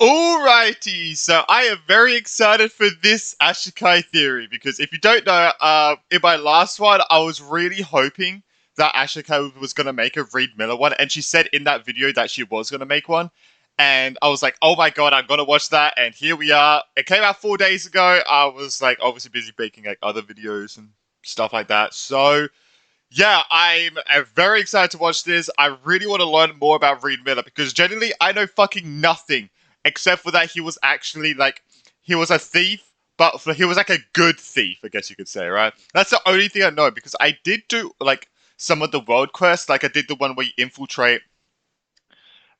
Alrighty, so I am very excited for this Ashikai theory because if you don't know, in my last one, I was really hoping that Ashikai was gonna make a Reed Miller one, and she said in that video that she was gonna make one, and I was like, oh my god, I'm gonna watch that, and here we are. It came out 4 days ago. I was like, obviously busy making like other videos and stuff like that, so. Yeah, I'm very excited to watch this. I really want to learn more about Reed Miller because generally I know fucking nothing except for that he was actually like he was a thief, but he was like a good thief, I guess you could say, right? That's the only thing I know because I did do like some of the world quests, like I did the one where you infiltrate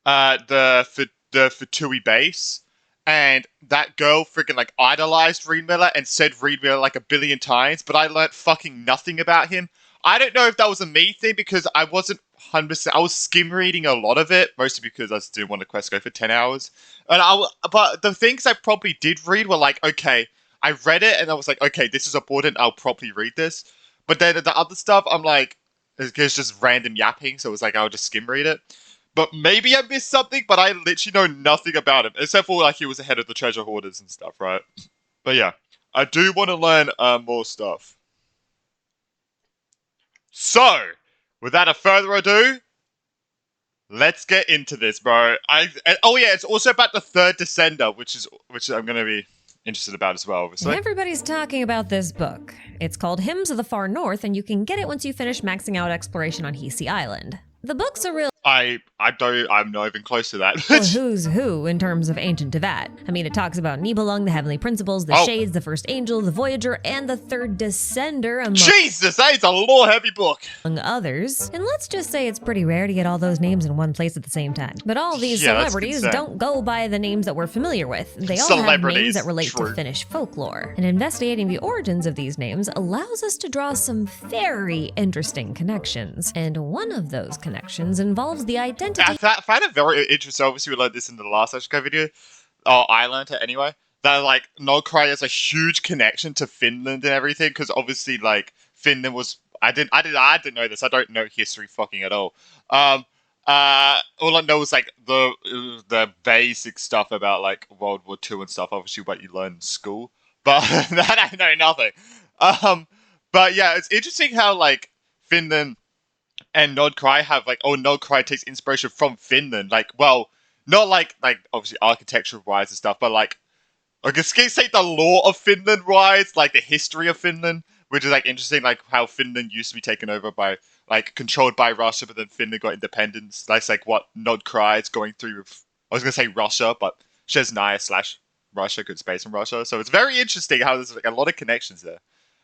the Fatui base, and that girl freaking like idolized Reed Miller and said Reed Miller like a billion times, but I learned fucking nothing about him. I don't know if that was a me thing because I wasn't 100%. I was skim reading a lot of it, mostly because I just didn't want the quest to go for 10 hours. But the things I probably did read were like, okay, I read it and I was like, okay, this is important. I'll probably read this. But then the other stuff, I'm like, it's just random yapping, so it was like I'll just skim read it. But maybe I missed something, but I literally know nothing about him except for like he was ahead of the treasure hoarders and stuff, right? But yeah, I do want to learn more stuff. So, without a further ado, let's get into this, bro. Oh yeah, it's also about the third Descender, which I'm gonna be interested about as well, obviously. Everybody's talking about this book. It's called Hymns of the Far North, and you can get it once you finish maxing out exploration on Hisi Island. The book's a real I'm not even close to that. who's who in terms of ancient Teyvat. I mean, it talks about Nibelung, the Heavenly Principles, the Shades, the First Angel, the Voyager, and the Third Descender, among Jesus, that is a lore-heavy book. Others. And let's just say it's pretty rare to get all those names in one place at the same time. But all these celebrities don't go by the names that we're familiar with. They all have names that relate to Finnish folklore. And investigating the origins of these names allows us to draw some very interesting connections. And one of those connections involves the identity. I found it very interesting. Obviously, we learned this in the last Ashika video. Oh, I learned it anyway. That like Nordcry has a huge connection to Finland and everything because obviously like Finland was. I didn't know this. I don't know history fucking at all. All I know is like the basic stuff about like World War II and stuff. Obviously, what you learn in school, but that I know nothing. But yeah, it's interesting how like Finland and Nordcry have like, Nordcry takes inspiration from Finland. Like, well, not like obviously architecture wise and stuff, but like I guess say the lore of Finland wise, like the history of Finland, which is like interesting, like how Finland used to be taken over by like controlled by Russia, but then Finland got independence. That's like what Nordcry is going through with. I was gonna say Russia, but Chesnaya / Russia, good space in Russia. So it's very interesting how there's like a lot of connections there.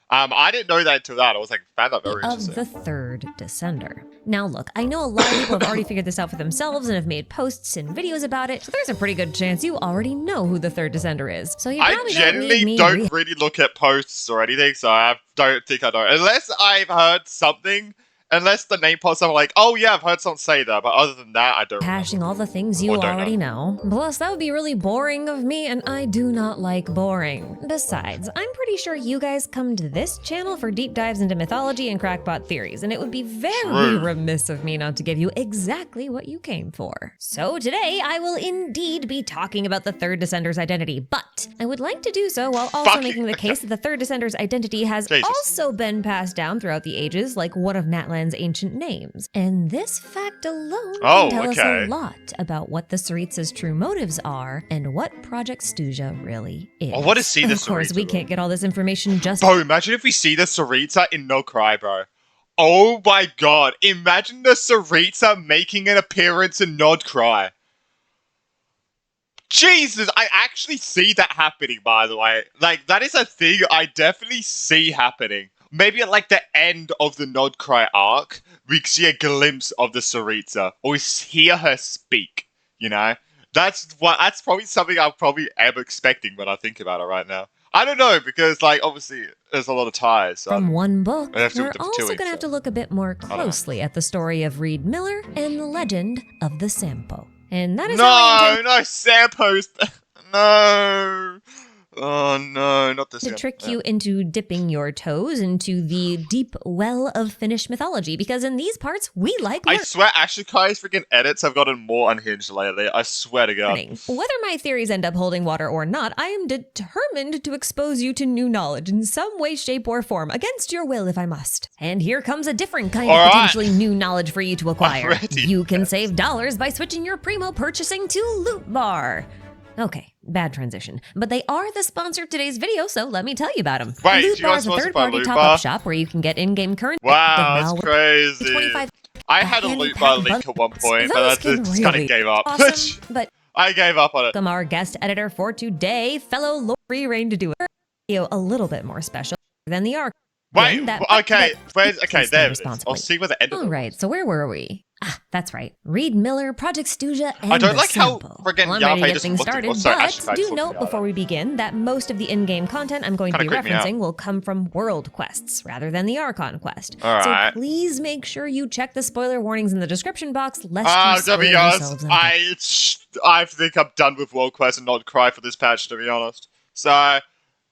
I didn't know that until that. I was like, found that very interesting. Of the Third Descender. Now look, I know a lot of people have already figured this out for themselves and have made posts and videos about it, so there's a pretty good chance you already know who the Third Descender is. So you probably don't really look at posts or anything, so I don't think I know. Unless I've heard something. Unless the name pops up, I'm like, oh yeah, I've heard someone say that, but other than that, I don't Hashing all the things you already know. Plus, that would be really boring of me, and I do not like boring. Besides, I'm pretty sure you guys come to this channel for deep dives into mythology and crackpot theories, and it would be very remiss of me not to give you exactly what you came for. So today, I will indeed be talking about the Third Descender's identity, but I would like to do so while also making the case that the Third Descender's identity has also been passed down throughout the ages, like one of Natlan's ancient names. And this fact alone can tell us a lot about what the Tsaritsa's true motives are and what Project Stuja really is. I want to see the Tsaritsa. Of course, we can't get all this information just— Bro, imagine if we see the Tsaritsa in Nordcry, bro. Oh my god. Imagine the Tsaritsa making an appearance in Nordcry. Jesus, I actually see that happening, by the way. Like, that is a thing I definitely see happening. Maybe at like the end of the Nordcry arc, we see a glimpse of the Tsaritsa, or we hear her speak, you know? That's probably something I probably am expecting when I think about it right now. I don't know, because like obviously there's a lot of ties. So from one book, we're also going to have to look a bit more closely at the story of Reed Miller and the legend of the Sampo. And that is no Sampo's no. Oh no, not this to again. trick you into dipping your toes into the deep well of Finnish mythology, because in these parts, we like I swear, Ashikai's freaking edits have gotten more unhinged lately. I swear to God. learning. Whether my theories end up holding water or not, I am determined to expose you to new knowledge in some way, shape, or form, against your will if I must. And here comes a different kind of potentially new knowledge for you to acquire. You can save dollars by switching your Primo purchasing to Loot Bar. Okay, bad transition. But they are the sponsor of today's video, so let me tell you about them. Wait, Loot Bar is a third-party top-up shop where you can get in-game currency. Wow, that's crazy. I had a Loot Bar link at one point, but I just kind of gave up. Awesome, but I gave up on it. welcome our guest editor for today, fellow Lori Rain, to do a video a little bit more special than the arc. Wait, okay, there it is. I'll see where the end of it. All right, so where were we? Ah, that's right. Reed Miller, Project Stuja, and I don't like how Sampo. friggin' Well, I'm ready to Yape get just things looked at- started, oh, sorry, but Ashkai do just note looked before we begin that most of the in-game content I'm going to be referencing will come from World Quests rather than the Archon quest. Alright. So please make sure you check the spoiler warnings in the description box lest you To spoil be yourselves. honest, I think I'm done with World Quest and not cry for this patch, to be honest. So,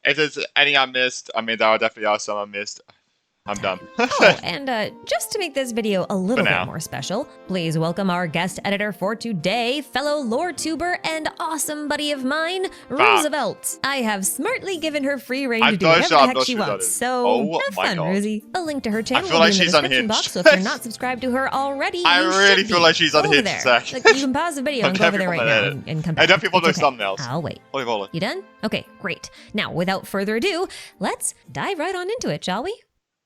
if there's any I missed, I mean, there are definitely are some I missed. I'm done. Oh, and just to make this video a little now. bit more special, please welcome our guest editor for today, fellow lore tuber and awesome buddy of mine, Roosevelt. I have smartly given her free reign to do whatever the heck she wants, so have fun, Rosie. A link to her channel will be in the description box, so if you're not subscribed to her already, I you really should feel be. like she's Go over unhinged, there. Zach. Like, you can pause the video and go over there right now and come back. I don't people know It's okay. thumbnails. I'll wait. Holy. You done? Okay, great. Now, without further ado, let's dive right on into it, shall we?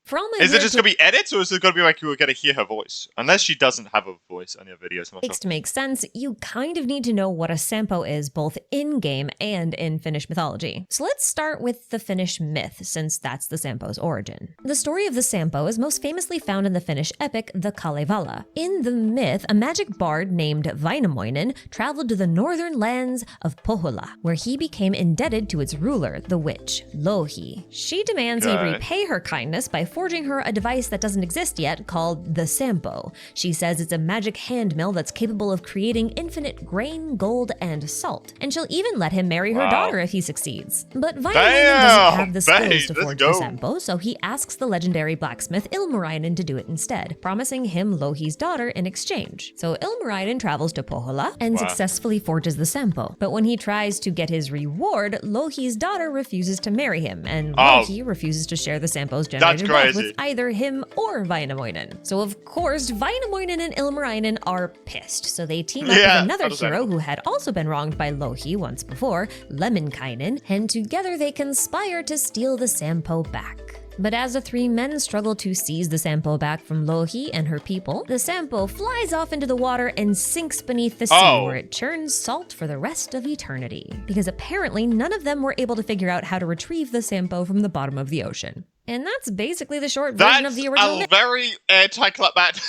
For all my Is it just gonna be edits, or is it gonna be like you were gonna hear her voice? Unless she doesn't have a voice on your videos, I'm not sure. To make sense, you kind of need to know what a Sampo is both in-game and in Finnish mythology. So let's start with the Finnish myth, since that's the Sampo's origin. The story of the Sampo is most famously found in the Finnish epic, the Kalevala. In the myth, a magic bard named Väinämöinen traveled to the northern lands of Pohjola, where he became indebted to its ruler, the witch, Louhi. She demands he repay her kindness by forging her a device that doesn't exist yet called the Sampo. She says it's a magic hand mill that's capable of creating infinite grain, gold, and salt. And she'll even let him marry her daughter if he succeeds. But Väinämöinen doesn't have the skills to forge the Sampo, so he asks the legendary blacksmith Ilmarinen to do it instead, promising him Louhi's daughter in exchange. So Ilmarinen travels to Pohjola and successfully forges the Sampo. But when he tries to get his reward, Louhi's daughter refuses to marry him, and Louhi refuses to share the Sampo's generated wealth with either him or Väinämöinen. So of course, Väinämöinen and Ilmarinen are pissed, so they team up with another hero who had also been wronged by Louhi once before, Lemminkainen, and together they conspire to steal the Sampo back. But as the three men struggle to seize the Sampo back from Louhi and her people, the Sampo flies off into the water and sinks beneath the sea where it churns salt for the rest of eternity. Because apparently none of them were able to figure out how to retrieve the Sampo from the bottom of the ocean. And that's basically the short version of the original. That's a very anticlimactic.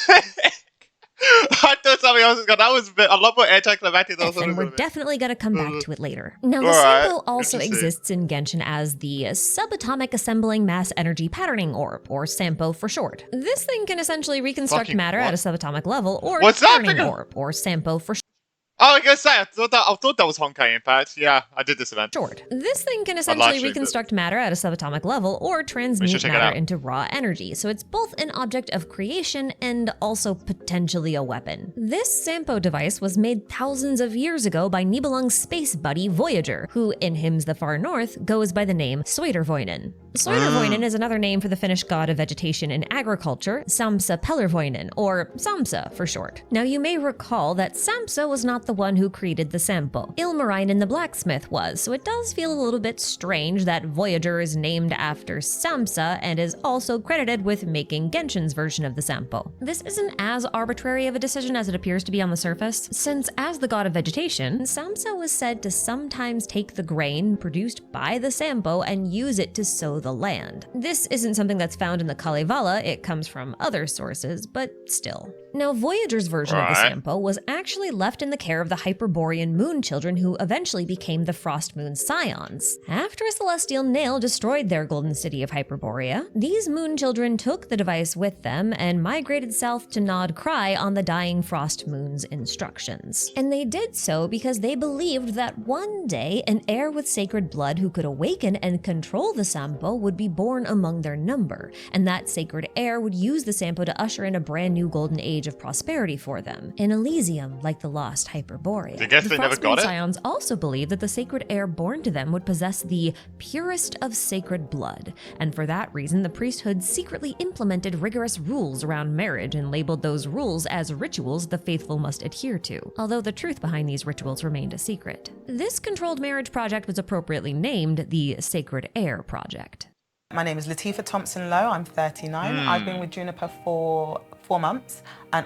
I thought something else was going. That was a lot more anticlimactic than I thought it was we're gonna be. definitely going to come back to it later. Now, the Sampo also exists in Genshin as the Subatomic Assembling Mass Energy Patterning Orb, or SAMPO for short. This thing can essentially reconstruct matter at a subatomic level, or patterning orb, or SAMPO for short. Oh, I was gonna say, I thought that was Honkai Impact. Yeah, I did this event. This thing can essentially reconstruct matter at a subatomic level or transmute matter into raw energy, so it's both an object of creation and also potentially a weapon. This Sampo device was made thousands of years ago by Nibelung's space buddy Voyager, who in Hymns the Far North goes by the name Soidervoinen. Soidervoinen is another name for the Finnish god of vegetation and agriculture, Samsa Pellervoinen, or Samsa for short. Now you may recall that Samsa was not the one who created the Sampo. Ilmarinen the blacksmith was, so it does feel a little bit strange that Voyager is named after Samsa and is also credited with making Genshin's version of the Sampo. This isn't as arbitrary of a decision as it appears to be on the surface, since as the god of vegetation, Samsa was said to sometimes take the grain produced by the Sampo and use it to sow the land. This isn't something that's found in the Kalevala, it comes from other sources, but still. Now, Voyager's version of the Sampo was actually left in the care of the Hyperborean moon children who eventually became the Frost Moon Scions. After a celestial nail destroyed their golden city of Hyperborea, these moon children took the device with them and migrated south to nod cry on the dying Frost Moon's instructions. And they did so because they believed that one day an heir with sacred blood who could awaken and control the Sampo would be born among their number, and that sacred heir would use the Sampo to usher in a brand new golden age of prosperity for them, in Elysium like the lost Hyperborea. I guess they never got it. The Scions also believed that the sacred heir born to them would possess the purest of sacred blood, and for that reason the priesthood secretly implemented rigorous rules around marriage and labeled those rules as rituals the faithful must adhere to, although the truth behind these rituals remained a secret. This controlled marriage project was appropriately named the Sacred Heir Project. My name is Latifa Thompson-Lowe, I'm 39. I've been with Juniper for 4 months, and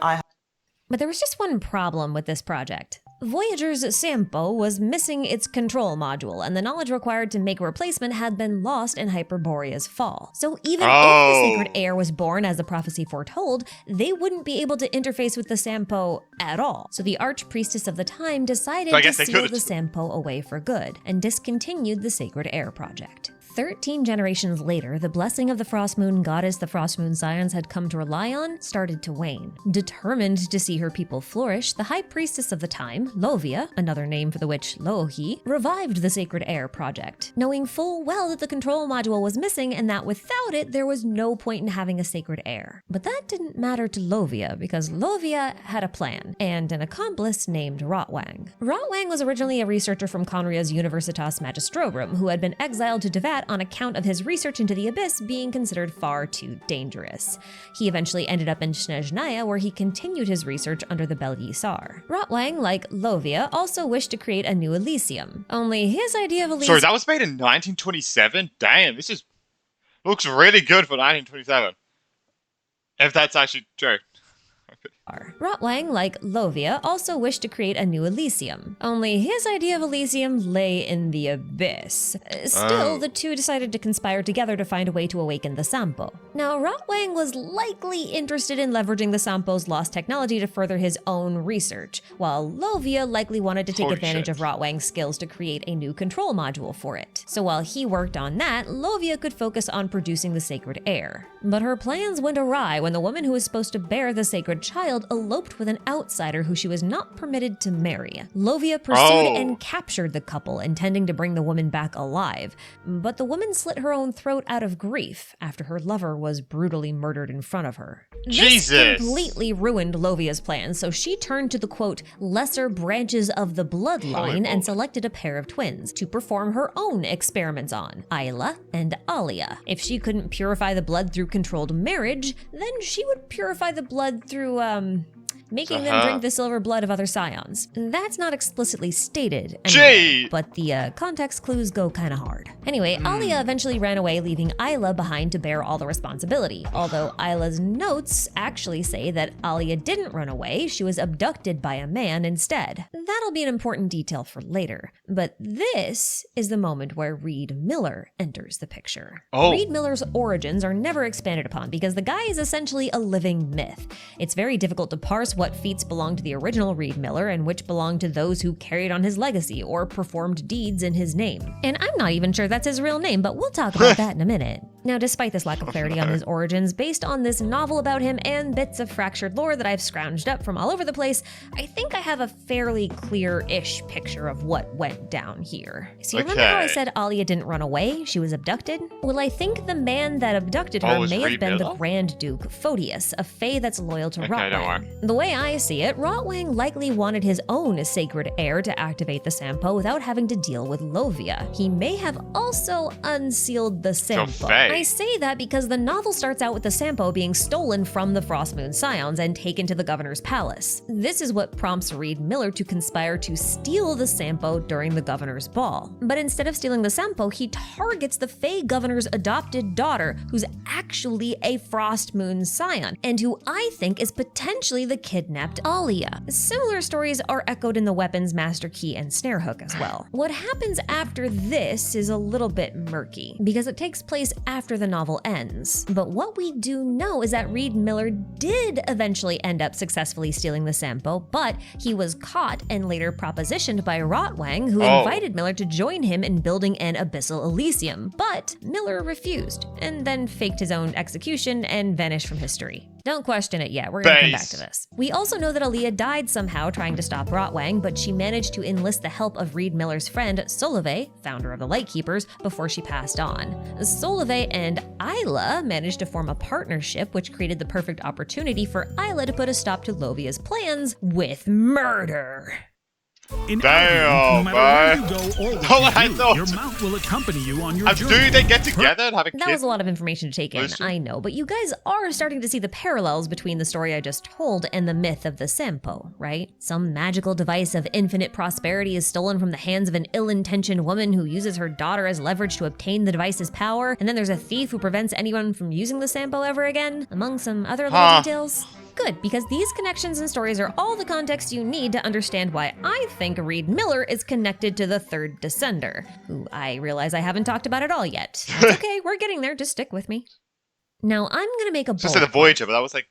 But there was just one problem with this project. Voyager's Sampo was missing its control module, and the knowledge required to make a replacement had been lost in Hyperborea's fall. So even if the sacred heir was born as the prophecy foretold, they wouldn't be able to interface with the Sampo at all. So the archpriestess of the time decided to seal the Sampo away for good, and discontinued the Sacred Heir Project. 13 generations later, the blessing of the Frost Moon goddess the Frost Moon Scions had come to rely on started to wane. Determined to see her people flourish, the high priestess of the time, Lovia, another name for the witch Lohi, revived the Sacred Heir Project, knowing full well that the control module was missing and that without it, there was no point in having a sacred heir. But that didn't matter to Lovia, because Lovia had a plan, and an accomplice named Rotwang. Rotwang was originally a researcher from Conria's Universitas Magistrorum who had been exiled to Devat on account of his research into the Abyss being considered far too dangerous. He eventually ended up in Snezhnaya, where he continued his research under the Bel Yisar. Rotwang, like Lovia, also wished to create a new Elysium. Only his idea of Elysium— Sorry, that was made in 1927? Damn, this looks really good for 1927. If that's actually true. Rotwang, like Lovia, also wished to create a new Elysium. Only his idea of Elysium lay in the Abyss. Still, the two decided to conspire together to find a way to awaken the Sampo. Now, Rotwang was likely interested in leveraging the Sampo's lost technology to further his own research, while Lovia likely wanted to take advantage of Rotwang's skills to create a new control module for it. So while he worked on that, Lovia could focus on producing the sacred heir. But her plans went awry when the woman who was supposed to bear the sacred child eloped with an outsider who she was not permitted to marry. Lovia pursued and captured the couple, intending to bring the woman back alive. But the woman slit her own throat out of grief after her lover was brutally murdered in front of her. This completely ruined Lovia's plans, so she turned to the, quote, lesser branches of the bloodline and selected a pair of twins to perform her own experiments on, Ayla and Alia. If she couldn't purify the blood through controlled marriage, then she would purify the blood through, making them drink the silver blood of other scions. That's not explicitly stated anywhere, but the context clues go kinda hard. Anyway, Alia eventually ran away, leaving Ayla behind to bear all the responsibility. Although Ayla's notes actually say that Alia didn't run away, she was abducted by a man instead. That'll be an important detail for later. But this is the moment where Reed Miller enters the picture. Reed Miller's origins are never expanded upon because the guy is essentially a living myth. It's very difficult to parse what feats belong to the original Reed Miller and which belong to those who carried on his legacy or performed deeds in his name. And I'm not even sure that's his real name, but we'll talk about that in a minute. Now, despite this lack of clarity on his origins, based on this novel about him and bits of fractured lore that I've scrounged up from all over the place, I think I have a fairly clear-ish picture of what went down here. So you remember how I said Alia didn't run away? She was abducted? Well, I think the man that abducted her may have been the Grand Duke Photius, a fae that's loyal to Rotwang. The way I see it, Rotwang likely wanted his own sacred heir to activate the Sampo without having to deal with Lovia. He may have also unsealed the Sampo. I say that because the novel starts out with the Sampo being stolen from the Frost Moon Scions and taken to the governor's palace. This is what prompts Reed Miller to conspire to steal the Sampo during the governor's ball. But instead of stealing the Sampo, he targets the Fae governor's adopted daughter, who's actually a Frost Moon Scion, and who I think is potentially the kidnapped Alia. Similar stories are echoed in the Weapons Master Key and Snare Hook as well. What happens after this is a little bit murky, because it takes place after after the novel ends. But what we do know is that Reed Miller did eventually end up successfully stealing the Sampo, but he was caught and later propositioned by Rotwang, who invited Miller to join him in building an Abyssal Elysium. But Miller refused, and then faked his own execution and vanished from history. Don't question it yet, we're gonna come back to this. We also know that Aaliyah died somehow trying to stop Rotwang, but she managed to enlist the help of Reed Miller's friend Solveig, founder of the Lightkeepers, before she passed on. Solveig and Isla managed to form a partnership, which created the perfect opportunity for Isla to put a stop to Lovia's plans with murder. In Damn, no matter bro. where you go or what Oh, you I do, thought- your mount will accompany you on your journey. Do they get together and have a kid? That was a lot of information to take in, Lucy? I know, but you guys are starting to see the parallels between the story I just told and the myth of the Sampo, right? Some magical device of infinite prosperity is stolen from the hands of an ill-intentioned woman who uses her daughter as leverage to obtain the device's power, and then there's a thief who prevents anyone from using the Sampo ever again, among some other little details. Good, because these connections and stories are all the context you need to understand why I think Reed Miller is connected to the third Descender, who I realize I haven't talked about at all yet. That's okay, we're getting there, just stick with me. Now, I'm gonna make a Just bold said the Voyager, but that was like,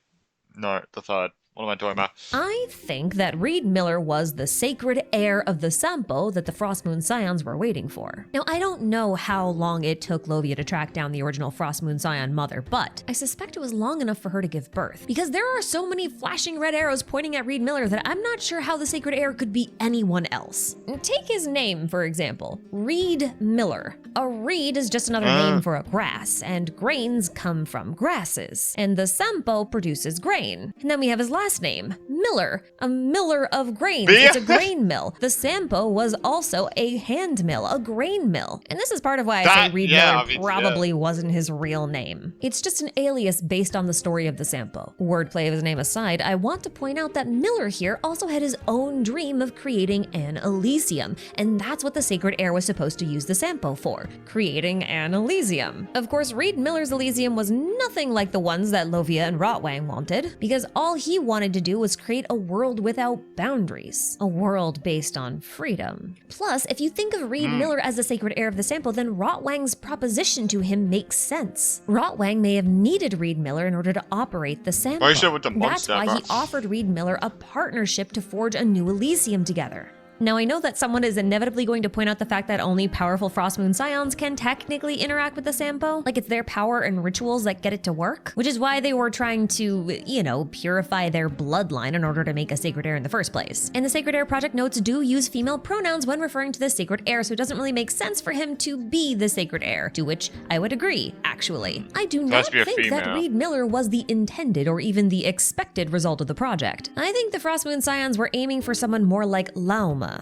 no, the third. What am I talking about? I think that Reed Miller was the sacred heir of the Sampo that the Frostmoon Scions were waiting for. Now, I don't know how long it took Lovia to track down the original Frostmoon Scion mother, but I suspect it was long enough for her to give birth, because there are so many flashing red arrows pointing at Reed Miller that I'm not sure how the sacred heir could be anyone else. Take his name, for example, Reed Miller. A reed is just another name for a grass, and grains come from grasses, and the Sampo produces grain. And then we have his last name, Miller, a miller of grains. It's a grain mill. The Sampo was also a hand mill, a grain mill. And this is part of why I say Reed Miller probably wasn't his real name. It's just an alias based on the story of the Sampo. Wordplay of his name aside, I want to point out that Miller here also had his own dream of creating an Elysium, and that's what the Sacred Heir was supposed to use the Sampo for, creating an Elysium. Of course, Reed Miller's Elysium was nothing like the ones that Lovia and Rotwang wanted, because all he wanted to do was create a world without boundaries, a world based on freedom. Plus, if you think of Reed Miller as the sacred heir of the Sampo, then Rotwang's proposition to him makes sense. Rotwang may have needed Reed Miller in order to operate the Sampo. That's why he offered Reed Miller a partnership to forge a new Elysium together. Now, I know that someone is inevitably going to point out the fact that only powerful Frostmoon Scions can technically interact with the Sampo, like it's their power and rituals that get it to work, which is why they were trying to, purify their bloodline in order to make a Sacred Heir in the first place. And the Sacred Heir project notes do use female pronouns when referring to the Sacred Heir, so it doesn't really make sense for him to be the Sacred Heir, to which I would agree, actually. I do not think that Reed Miller was the intended or even the expected result of the project. I think the Frostmoon Scions were aiming for someone more like Lauma,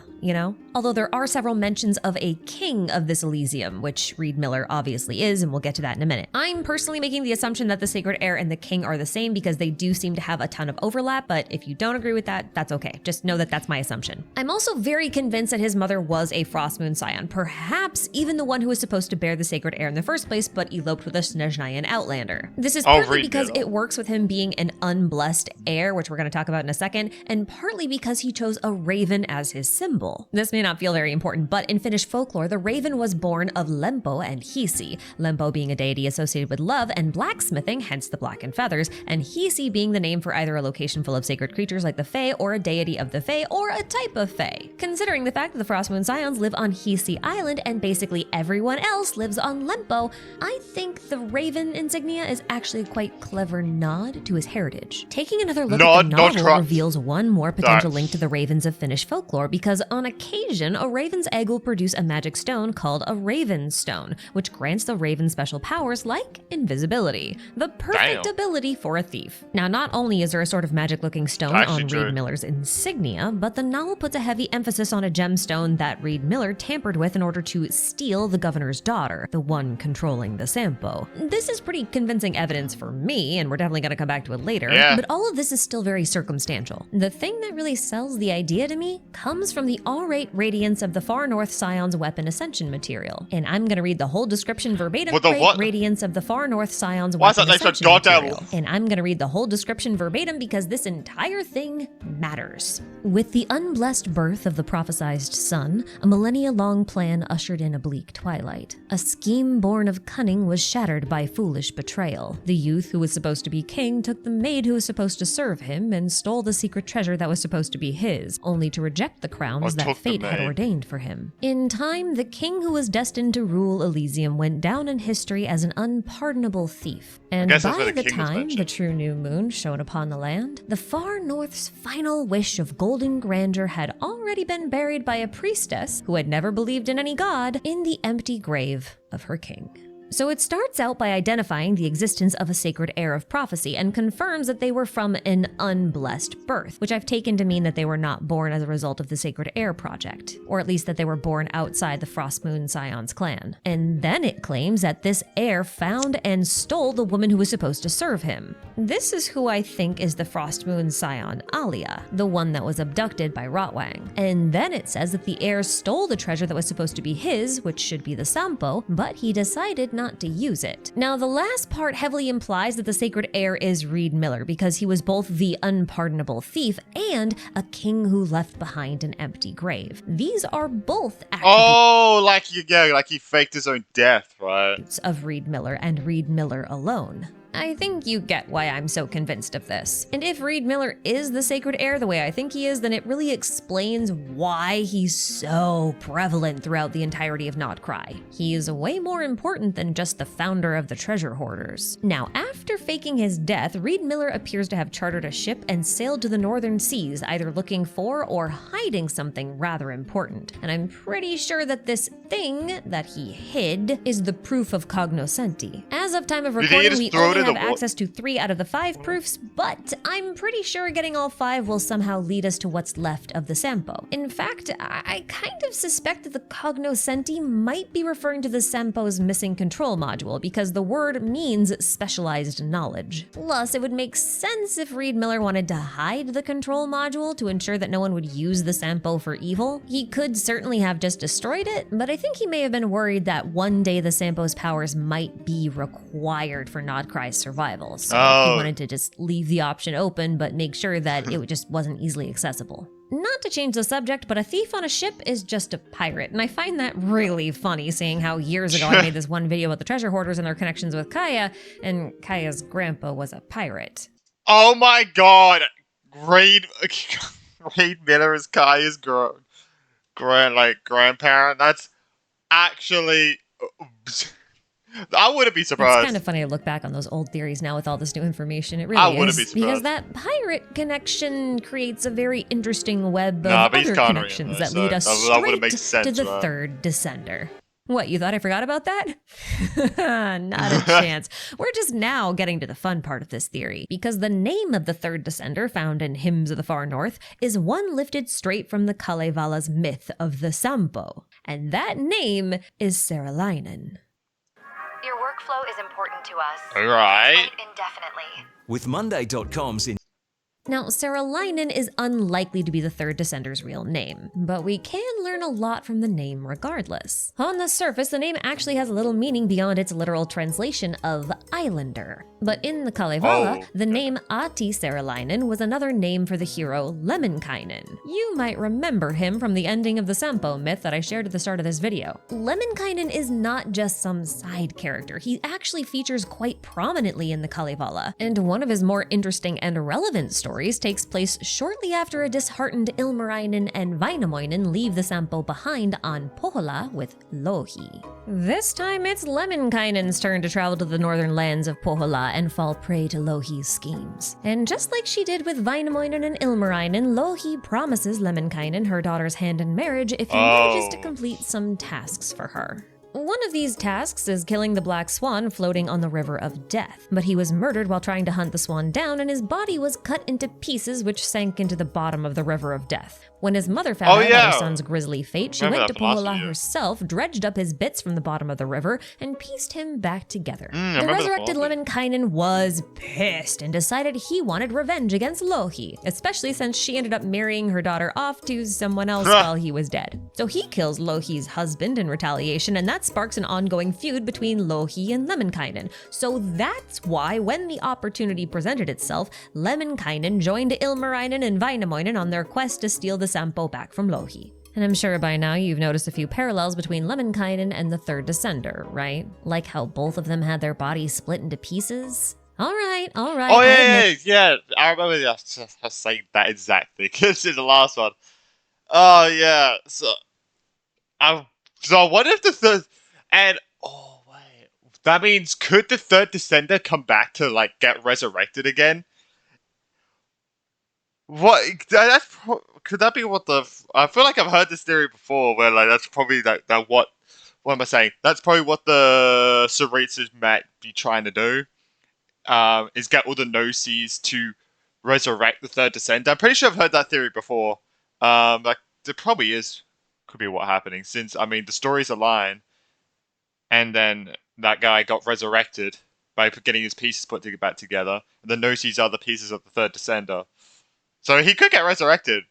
Although there are several mentions of a king of this Elysium, which Reed Miller obviously is, and we'll get to that in a minute. I'm personally making the assumption that the Sacred Heir and the king are the same because they do seem to have a ton of overlap, but if you don't agree with that, that's okay. Just know that that's my assumption. I'm also very convinced that his mother was a Frostmoon Scion, perhaps even the one who was supposed to bear the Sacred Heir in the first place, but eloped with a Snezhnayan outlander. This is partly because it works with him being an unblessed heir, which we're going to talk about in a second, and partly because he chose a raven as his symbol. This may not feel very important, but in Finnish folklore, the raven was born of Lempo and Hisi, Lempo being a deity associated with love and blacksmithing, hence the black and feathers, and Hisi being the name for either a location full of sacred creatures like the Fae or a deity of the Fae or a type of Fae. Considering the fact that the Frostmoon Scions live on Hisi Island and basically everyone else lives on Lempo, I think the raven insignia is actually a quite clever nod to his heritage. Taking another look at the novel reveals one more potential link to the ravens of Finnish folklore, because on occasion, a raven's egg will produce a magic stone called a raven stone, which grants the raven special powers like invisibility, the perfect ability for a thief. Now, not only is there a sort of magic-looking stone on Reed Miller's insignia, but the novel puts a heavy emphasis on a gemstone that Reed Miller tampered with in order to steal the governor's daughter, the one controlling the Sampo. This is pretty convincing evidence for me, and we're definitely going to come back to it later, but all of this is still very circumstantial. The thing that really sells the idea to me comes from the aurate radiance of the Far North Scion's weapon ascension material. And I'm gonna read the whole description verbatim. What the what? Radiance of the Far North Scion's Why is weapon that like so ascension goddamn? material. And I'm gonna read the whole description verbatim because this entire thing matters. With the unblessed birth of the prophesized son, a millennia-long plan ushered in a bleak twilight. A scheme born of cunning was shattered by foolish betrayal. The youth who was supposed to be king took the maid who was supposed to serve him and stole the secret treasure that was supposed to be his, only to reject the crowns that fate had ordained for him. In time, the king who was destined to rule Elysium went down in history as an unpardonable thief. And by the time the true new moon shone upon the land, the Far North's final wish of golden grandeur had already been buried by a priestess who had never believed in any god in the empty grave of her king. So it starts out by identifying the existence of a sacred heir of prophecy and confirms that they were from an unblessed birth, which I've taken to mean that they were not born as a result of the Sacred Heir Project, or at least that they were born outside the Frostmoon Scion's clan. And then it claims that this heir found and stole the woman who was supposed to serve him. This is who I think is the Frostmoon Scion Alia, the one that was abducted by Rotwang. And then it says that the heir stole the treasure that was supposed to be his, which should be the Sampo, but he decided not to use it. Now, the last part heavily implies that the sacred heir is Reed Miller because he was both the unpardonable thief and a king who left behind an empty grave. These are both attributes like he faked his own death, right? Of Reed Miller and Reed Miller alone. I think you get why I'm so convinced of this. And if Reed Miller is the sacred heir the way I think he is, then it really explains why he's so prevalent throughout the entirety of Not Cry. He is way more important than just the founder of the treasure hoarders. Now, after faking his death, Reed Miller appears to have chartered a ship and sailed to the northern seas, either looking for or hiding something rather important. And I'm pretty sure that this thing that he hid is the proof of cognoscenti. As of time of recording, we only have access to 3 out of the 5 proofs, but I'm pretty sure getting all 5 will somehow lead us to what's left of the Sampo. In fact, I kind of suspect that the cognoscenti might be referring to the Sampo's missing control module, because the word means specialized knowledge. Plus, it would make sense if Reed Miller wanted to hide the control module to ensure that no one would use the Sampo for evil. He could certainly have just destroyed it, but I think he may have been worried that one day the Sampo's powers might be required for Nodcry's survival, so he wanted to just leave the option open but make sure that it just wasn't easily accessible. Not to change the subject, but a thief on a ship is just a pirate, and I find that really funny, seeing how years ago I made this one video about the treasure hoarders and their connections with Kaya, and Kaya's grandpa was a pirate. Oh my god! Reed Miller is Kaya's grandparent. That's actually... I wouldn't be surprised. It's kind of funny to look back on those old theories now with all this new information. It really is. I wouldn't be surprised. Because that pirate connection creates a very interesting web of other connections that lead us straight to the third descender. What, you thought I forgot about that? Not a chance. We're just now getting to the fun part of this theory, because the name of the third descender found in Hymns of the Far North is one lifted straight from the Kalevala's myth of the Sampo, and that name is Saralainen. Your workflow is important to us. All right. Wait indefinitely. With Monday.com's Now, Saralainen is unlikely to be the third descender's real name, but we can learn a lot from the name regardless. On the surface, the name actually has a little meaning beyond its literal translation of islander. But in the Kalevala, the name Ahti Saralainen was another name for the hero Lemminkainen. You might remember him from the ending of the Sampo myth that I shared at the start of this video. Lemminkainen is not just some side character. He actually features quite prominently in the Kalevala, and one of his more interesting and relevant stories takes place shortly after a disheartened Ilmarinen and Vainamoinen leave the Sampo behind on Pohjola with Louhi. This time it's Lemminkainen's turn to travel to the northern lands of Pohjola and fall prey to Louhi's schemes. And just like she did with Vainamoinen and Ilmarinen, Louhi promises Lemminkainen her daughter's hand in marriage if he manages to complete some tasks for her. One of these tasks is killing the black swan floating on the river of death, but he was murdered while trying to hunt the swan down, and his body was cut into pieces which sank into the bottom of the river of death. When his mother found out about her son's grisly fate, she went to Puhala herself, dredged up his bits from the bottom of the river, and pieced him back together. The resurrected Lemminkainen was pissed and decided he wanted revenge against Louhi, especially since she ended up marrying her daughter off to someone else while he was dead. So he kills Louhi's husband in retaliation, and that sparks an ongoing feud between Louhi and Lemminkainen. So that's why, when the opportunity presented itself, Lemminkainen joined Ilmarinen and Väinämöinen on their quest to steal the Sampo back from Louhi. And I'm sure by now you've noticed a few parallels between Lemminkainen and the third descender, right? Like how both of them had their bodies split into pieces? All right. Oh, yeah. I remember I was saying that exactly, because in the last one. Oh, yeah. So what if the third... And, oh, wait. That means, could the third descender come back to, like, get resurrected again? What? Could that be what the... I feel like I've heard this theory before, where, like, that's probably, that what am I saying? That's probably what the Saritsas might be trying to do. Is get all the Gnosis to resurrect the third descender. I'm pretty sure I've heard that theory before. Like, there probably is... Could be what happening, since, I mean, the stories align. And then that guy got resurrected by getting his pieces put back together. And the Gnosis are the pieces of the third descender. So he could get resurrected,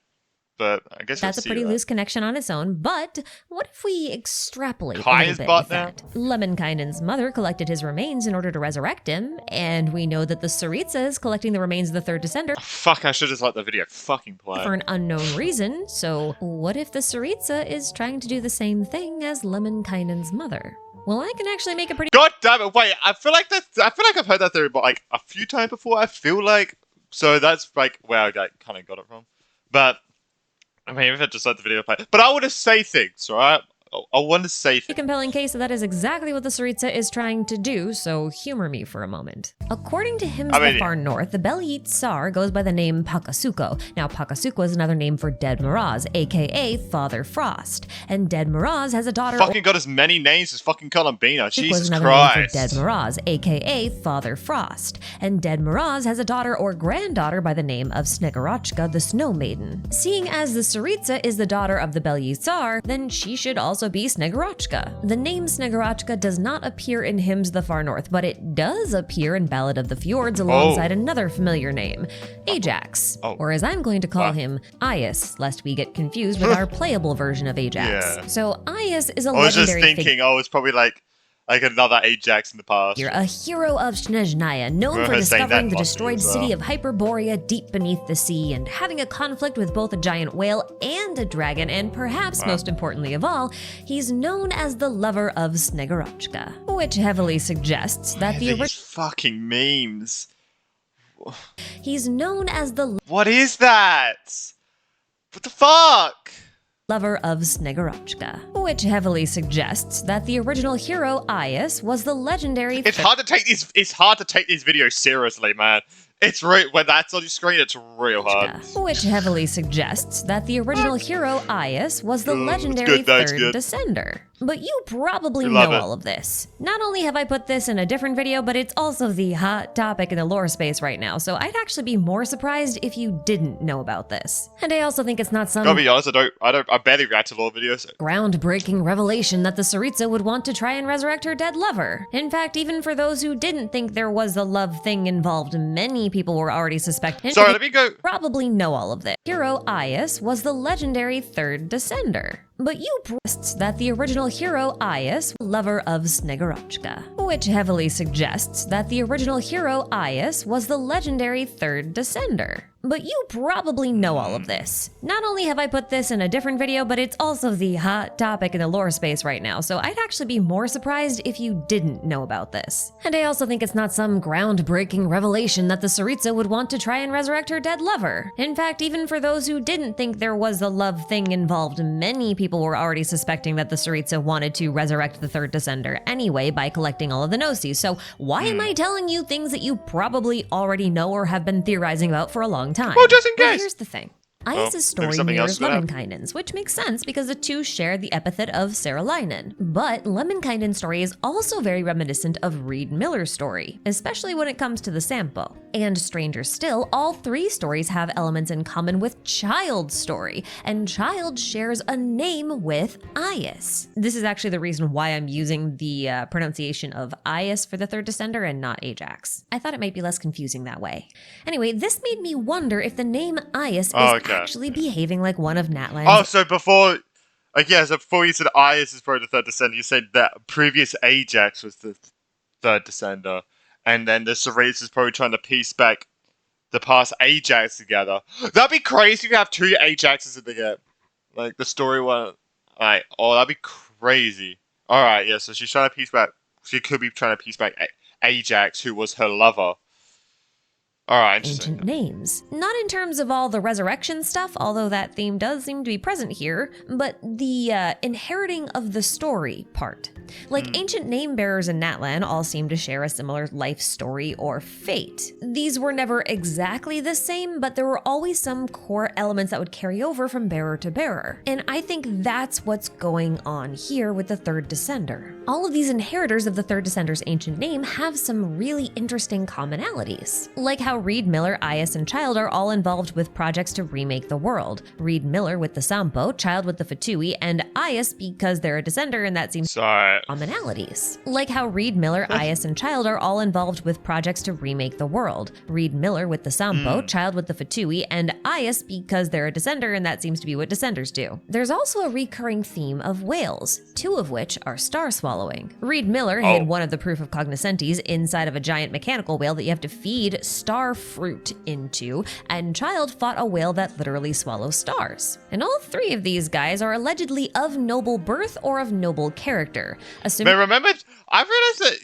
but I guess that's a pretty loose connection on its own. But what if we extrapolate a Kaya's little bit butt with that? Lemminkainen's mother collected his remains in order to resurrect him, and we know that the Saritsa is collecting the remains of the third descender. Oh, fuck, I should have let the video fucking play. For an unknown reason. So what if the Saritsa is trying to do the same thing as Lemminkainen's mother? Well, I can actually make a pretty... God damn it! Wait, I feel like I've heard that theory, but like a few times before. I feel like. So that's like where I kind of got it from. But I mean, if I just let the video play. But I want to say things, right? I want to say things. A compelling case that is exactly what the Saritsa is trying to do, so humor me for a moment. According to Hymns of the Far North, the Beliete Tsar goes by the name Pakasuko. Now, Pakasuko is another name for Dead Miraz, aka Father Frost. And Dead Miraz has a daughter... Fucking got as many names as fucking Columbina. Jesus Christ. Name for Dead Miraz, aka Father Frost. And Dead Miraz has a daughter or granddaughter by the name of Snegurochka, the Snow Maiden. Seeing as the Saritsa is the daughter of the Beliete Tsar, then she should also be Snegurochka. The name Snegurochka does not appear in Hymns of the Far North, but it does appear in Ballad of the Fjords alongside another familiar name, Ajax. Or as I'm going to call him, Aias, lest we get confused with our playable version of Ajax. Yeah. So Aias is a legendary I was just thinking, it's probably like another Ajax in the past. You're a hero of Snezhnaya, known for discovering the destroyed city of Hyperborea deep beneath the sea and having a conflict with both a giant whale and a dragon, and perhaps most importantly of all, he's known as the lover of Snegurochka, which heavily suggests that the original fucking memes. He's known as the... What is that? What the fuck? Lover of Snegurochka, which heavily suggests that the original hero Aias was the legendary... It's hard to take these videos seriously, man. It's when that's on your screen, it's real hard. Which heavily suggests that the original hero Aias was the legendary third descender. But you probably know all of this. Not only have I put this in a different video, but it's also the hot topic in the lore space right now, so I'd actually be more surprised if you didn't know about this. And I also think it's not some... Gotta be honest, I barely react to lore videos. Groundbreaking revelation that the Saritsa would want to try and resurrect her dead lover. In fact, even for those who didn't think there was a love thing involved, many people were already suspecting... Sorry, let me go... Probably know all of this. Hero Aias was the legendary third descender. But you promised that the original hero Aias, lover of Snegurochka, which heavily suggests that the original hero Aias was the legendary third descender. But you probably know all of this. Not only have I put this in a different video, but it's also the hot topic in the lore space right now, so I'd actually be more surprised if you didn't know about this. And I also think it's not some groundbreaking revelation that the Saritsa would want to try and resurrect her dead lover. In fact, even for those who didn't think there was a love thing involved, many people were already suspecting that the Saritsa wanted to resurrect the third descender anyway by collecting all of the Gnosis. So why am I telling you things that you probably already know or have been theorizing about for a long time? Well, just in case. Here's the thing. Ias's story something else mirrors is gonna happen. Lemminkainen's, which makes sense because the two share the epithet of Saralainen. But Lemminkainen's story is also very reminiscent of Reed Miller's story, especially when it comes to the Sampo. And stranger still, all three stories have elements in common with Child's story, and Child shares a name with Ias. This is actually the reason why I'm using the pronunciation of Ias for the third descender and not Ajax. I thought it might be less confusing that way. Anyway, this made me wonder if the name Ias is actually behaving like one of Natlan's. Oh, so before you said Ias is probably the third descender, you said that previous Ajax was the third descender, and then the Cerise is probably trying to piece back the past Ajax together. That'd be crazy if you have two Ajaxes in the game. Like the story one. Alright, that'd be crazy. Alright, yeah, so she's trying to piece back. She could be trying to piece back Ajax, who was her lover. Alright, ancient names. Not in terms of all the resurrection stuff, although that theme does seem to be present here, but the inheriting of the story part. Like ancient name bearers in Natlan all seem to share a similar life story or fate. These were never exactly the same, but there were always some core elements that would carry over from bearer to bearer. And I think that's what's going on here with the third descender. All of these inheritors of the third descender's ancient name have some really interesting commonalities. Like how Reed Miller, Ias, and Child are all involved with projects to remake the world. Reed Miller with the Sampo, Child with the Fatui, and Ias because they're a descender and that seems commonalities. Like how Reed Miller, Ias, and Child are all involved with projects to remake the world. Reed Miller with the Sampo, Child with the Fatui, and Ias because they're a descender and that seems to be what descenders do. There's also a recurring theme of whales, two of which are star swallowing. Reed Miller hid one of the proof of cognoscenties inside of a giant mechanical whale that you have to feed star fruit into, and Child fought a whale that literally swallows stars. And all three of these guys are allegedly of noble birth or of noble character. Man, remember, I realized that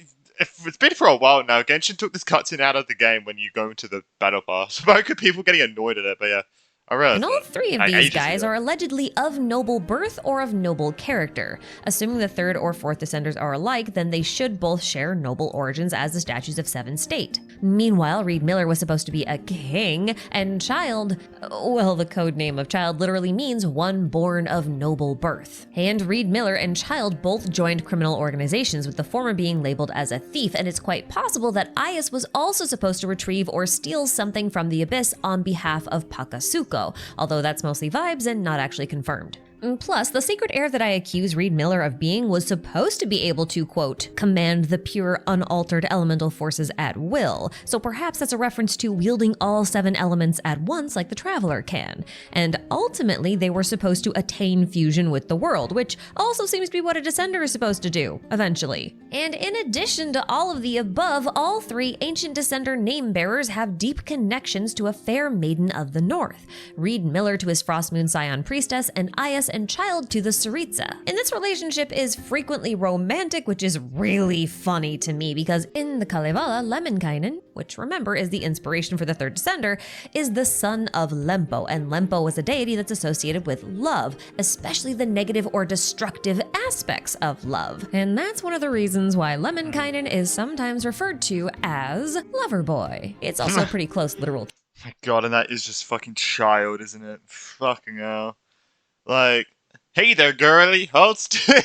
it's been for a while now. Genshin took this cutscene out of the game when you go into the battle pass. But people getting annoyed at it, but yeah. And all three of these guys are allegedly of noble birth or of noble character. Assuming the third or fourth descenders are alike, then they should both share noble origins as the statues of Seven state. Meanwhile, Reed Miller was supposed to be a king, and Child, well, the code name of Child literally means one born of noble birth. And Reed Miller and Child both joined criminal organizations, with the former being labeled as a thief, and it's quite possible that Ias was also supposed to retrieve or steal something from the Abyss on behalf of Pakasuko, although that's mostly vibes and not actually confirmed. Plus, the secret heir that I accuse Reed Miller of being was supposed to be able to, quote, command the pure, unaltered elemental forces at will, so perhaps that's a reference to wielding all 7 elements at once like the Traveler can. And ultimately, they were supposed to attain fusion with the world, which also seems to be what a Descender is supposed to do, eventually. And in addition to all of the above, all 3 ancient Descender name-bearers have deep connections to a fair maiden of the north. Reed Miller to his Frostmoon Scion priestess, and Ias and Child to the Saritsa. And this relationship is frequently romantic, which is really funny to me because in the Kalevala, Lemminkainen, which remember is the inspiration for the third descender, is the son of Lempo, and Lempo was a deity that's associated with love, especially the negative or destructive aspects of love. And that's one of the reasons why Lemminkainen is sometimes referred to as Loverboy. It's also a pretty close literal. My god, and that is just fucking Child, isn't it? Fucking hell. Like, hey there, girly, hold still.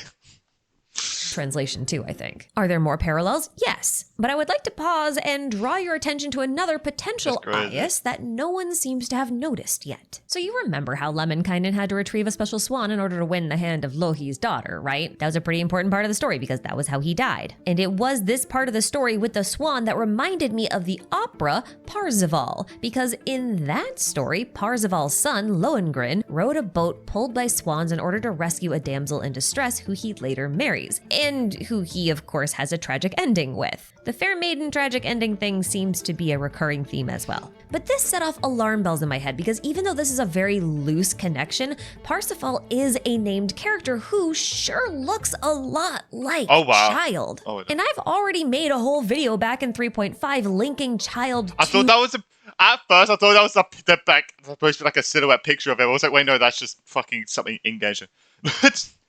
Translation too, I think. Are there more parallels? Yes. But I would like to pause and draw your attention to another potential Ias that no one seems to have noticed yet. So you remember how Lemminkainen had to retrieve a special swan in order to win the hand of Lohi's daughter, right? That was a pretty important part of the story because that was how he died. And it was this part of the story with the swan that reminded me of the opera Parzival, because in that story, Parzival's son, Lohengrin, rowed a boat pulled by swans in order to rescue a damsel in distress who he later marries, and who he, of course, has a tragic ending with. The fair maiden tragic ending thing seems to be a recurring theme as well. But this set off alarm bells in my head because even though this is a very loose connection, Parsifal is a named character who sure looks a lot like Child. And I've already made a whole video back in 3.5 linking Child I thought that was at first I thought that was the back supposed to be like a silhouette picture of it. I was like, wait, no, that's just fucking something in Genshin.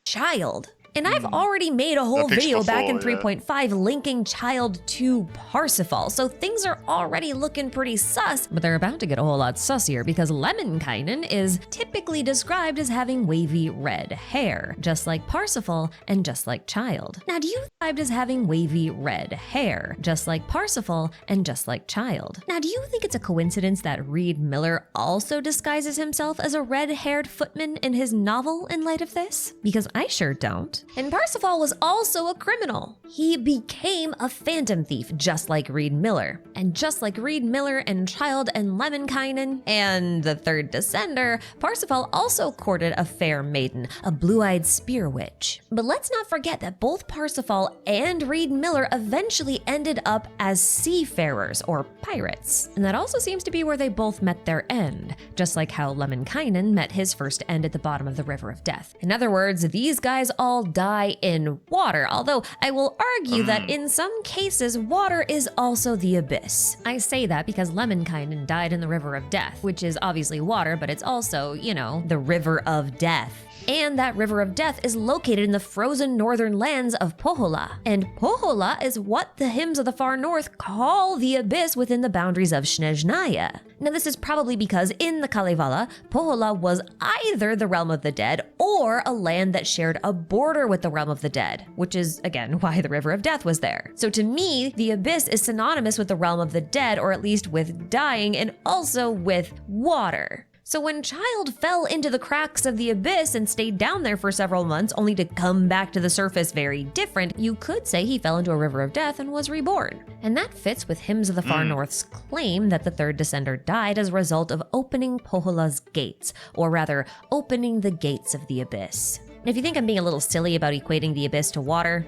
Child. And I've already made a whole That picture video back in before, yeah. 3.5 linking Child to Parsifal, so things are already looking pretty sus, but they're about to get a whole lot sussier because Lemminkainen is typically described as having wavy red hair, just like Parsifal and just like Child. Now, do you described as having wavy red hair, just like Parsifal and just like Child? Now, do you think it's a coincidence that Reed Miller also disguises himself as a red-haired footman in his novel in light of this? Because I sure don't. And Parsifal was also a criminal. He became a phantom thief just like Reed Miller. And just like Reed Miller and Child and Lemminkainen and the third descender, Parsifal also courted a fair maiden, a blue-eyed spear witch. But let's not forget that both Parsifal and Reed Miller eventually ended up as seafarers or pirates. And that also seems to be where they both met their end, just like how Lemminkainen met his first end at the bottom of the River of Death. In other words, these guys all die in water, although I will argue that in some cases, water is also the abyss. I say that because Lemminkainen died in the River of Death, which is obviously water, but it's also, you know, the River of Death. And that River of Death is located in the frozen northern lands of Pohjola. And Pohjola is what the hymns of the far north call the abyss within the boundaries of Snezhnaya. Now, this is probably because in the Kalevala, Pohjola was either the realm of the dead or a land that shared a border with the realm of the dead, which is, again, why the River of Death was there. So to me, the abyss is synonymous with the realm of the dead, or at least with dying, and also with water. So when Child fell into the cracks of the abyss and stayed down there for several months only to come back to the surface very different, you could say he fell into a river of death and was reborn. And that fits with Hymns of the Far North's claim that the third descender died as a result of opening Pohjola's gates, or rather, opening the gates of the abyss. And if you think I'm being a little silly about equating the abyss to water,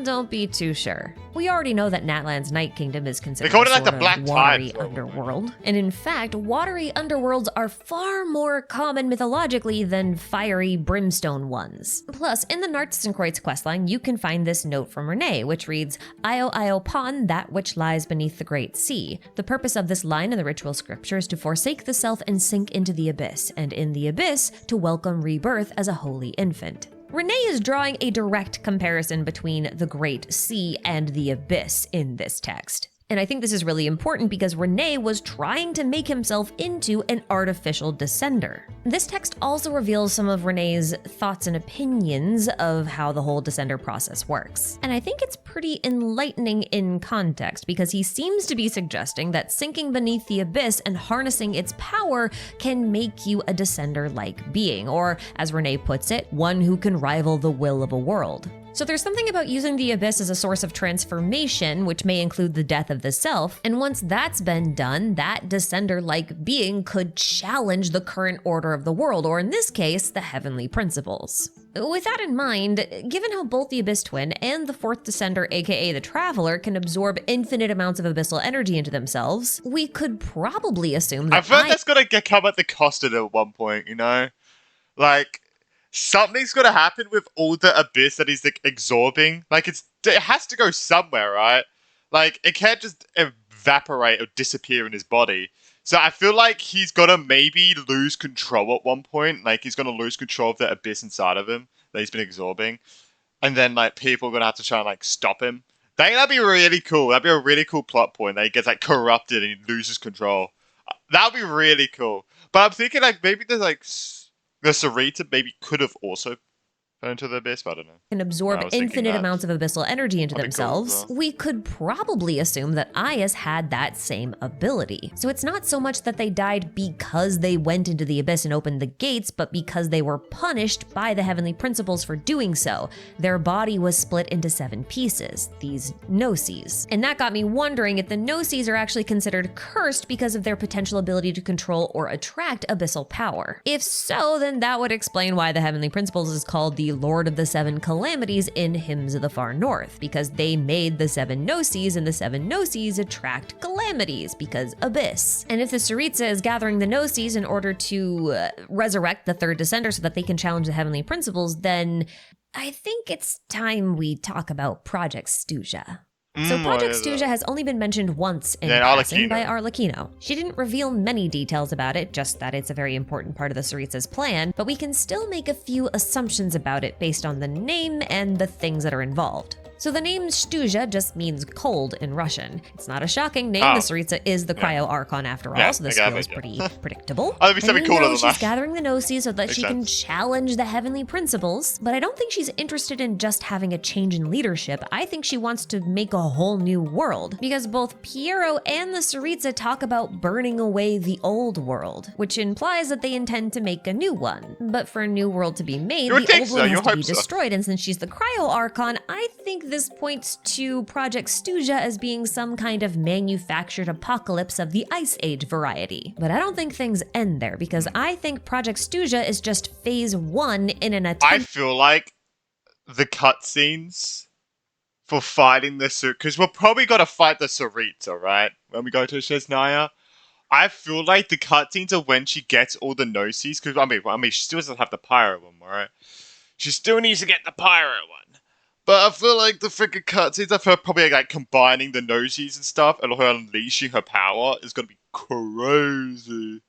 don't be too sure. We already know that Natlan's Night Kingdom is considered call it a like sort the of Black watery Tide. underworld. And in fact, watery underworlds are far more common mythologically than fiery brimstone ones. Plus, in the Nartzenkreuz questline, you can find this note from Renee, which reads, Io Io Pon, that which lies beneath the great sea. The purpose of this line in the ritual scripture is to forsake the self and sink into the abyss, and in the abyss, to welcome rebirth as a holy infant. Renee is drawing a direct comparison between the Great Sea and the Abyss in this text. And I think this is really important because Renee was trying to make himself into an artificial descender. This text also reveals some of Renee's thoughts and opinions of how the whole descender process works. And I think it's pretty enlightening in context because he seems to be suggesting that sinking beneath the abyss and harnessing its power can make you a descender-like being, or as Renee puts it, one who can rival the will of a world. So there's something about using the abyss as a source of transformation, which may include the death of the self, and once that's been done, that descender-like being could challenge the current order of the world, or in this case, the heavenly principles. With that in mind, given how both the Abyss Twin and the fourth descender, aka the Traveler, can absorb infinite amounts of abyssal energy into themselves, we could probably assume that I've heard that's gonna come at the cost of it at one point, you know? Like, something's gonna happen with all the abyss that he's like absorbing. Like it has to go somewhere, right? Like it can't just evaporate or disappear in his body. So I feel like he's gonna maybe lose control at one point. Like he's gonna lose control of the abyss inside of him that he's been absorbing, and then like people are gonna have to try and like stop him. That'd be really cool. That'd be a really cool plot point. That he gets like corrupted and he loses control. That'd be really cool. But I'm thinking like maybe there's like. The Sarita maybe could have also fell into the abyss, but I don't know. Can absorb infinite amounts of abyssal energy into themselves, cool, we could probably assume that Aias had that same ability. So it's not so much that they died because they went into the abyss and opened the gates, but because they were punished by the heavenly principles for doing so. Their body was split into 7 pieces, these gnosis. And that got me wondering if the gnosis are actually considered cursed because of their potential ability to control or attract abyssal power. If so, then that would explain why the heavenly principles is called the Lord of the 7 Calamities in Hymns of the Far North, because they made the 7 gnosis, and the 7 gnosis attract calamities, because abyss. And if the Tsaritsa is gathering the gnosis in order to resurrect the third descender so that they can challenge the heavenly principles, then I think it's time we talk about Project Stuja. So Project yeah, Stuja has only been mentioned once in Yeah, passing Arlecchino. by Arlecchino. She didn't reveal many details about it, just that it's a very important part of the Tsaritsa's plan, but we can still make a few assumptions about it based on the name and the things that are involved. So the name Stuja just means cold in Russian. It's not a shocking name. The Tsaritsa is the Cryo Archon after all, Yeah, so this I feels got it, pretty predictable. Oh, that'd be And something we cooler know than she's that. gathering the Gnosis so that Makes she can sense. challenge the heavenly principles, but I don't think she's interested in just having a change in leadership. I think she wants to make a whole new world, because both Piero and the Tsaritsa talk about burning away the old world, which implies that they intend to make a new one. But for a new world to be made, You would the think old so, one you has to be hope so. destroyed, and since she's the Cryo Archon, I think this points to Project Stuja as being some kind of manufactured apocalypse of the Ice Age variety. But I don't think things end there, because I think Project Stuja is just phase 1 in an I attempt feel like the cutscenes for fighting the because we're probably gonna fight the Tsaritsa, right? When we go to Shesnaya. I feel like the cutscenes are when she gets all the Gnosis, because I mean, she still doesn't have the Pyro one, right? She still needs to get the Pyro one. But I feel like the freaking cutscenes of her probably like combining the Gnosis and stuff and her unleashing her power is gonna be crazy.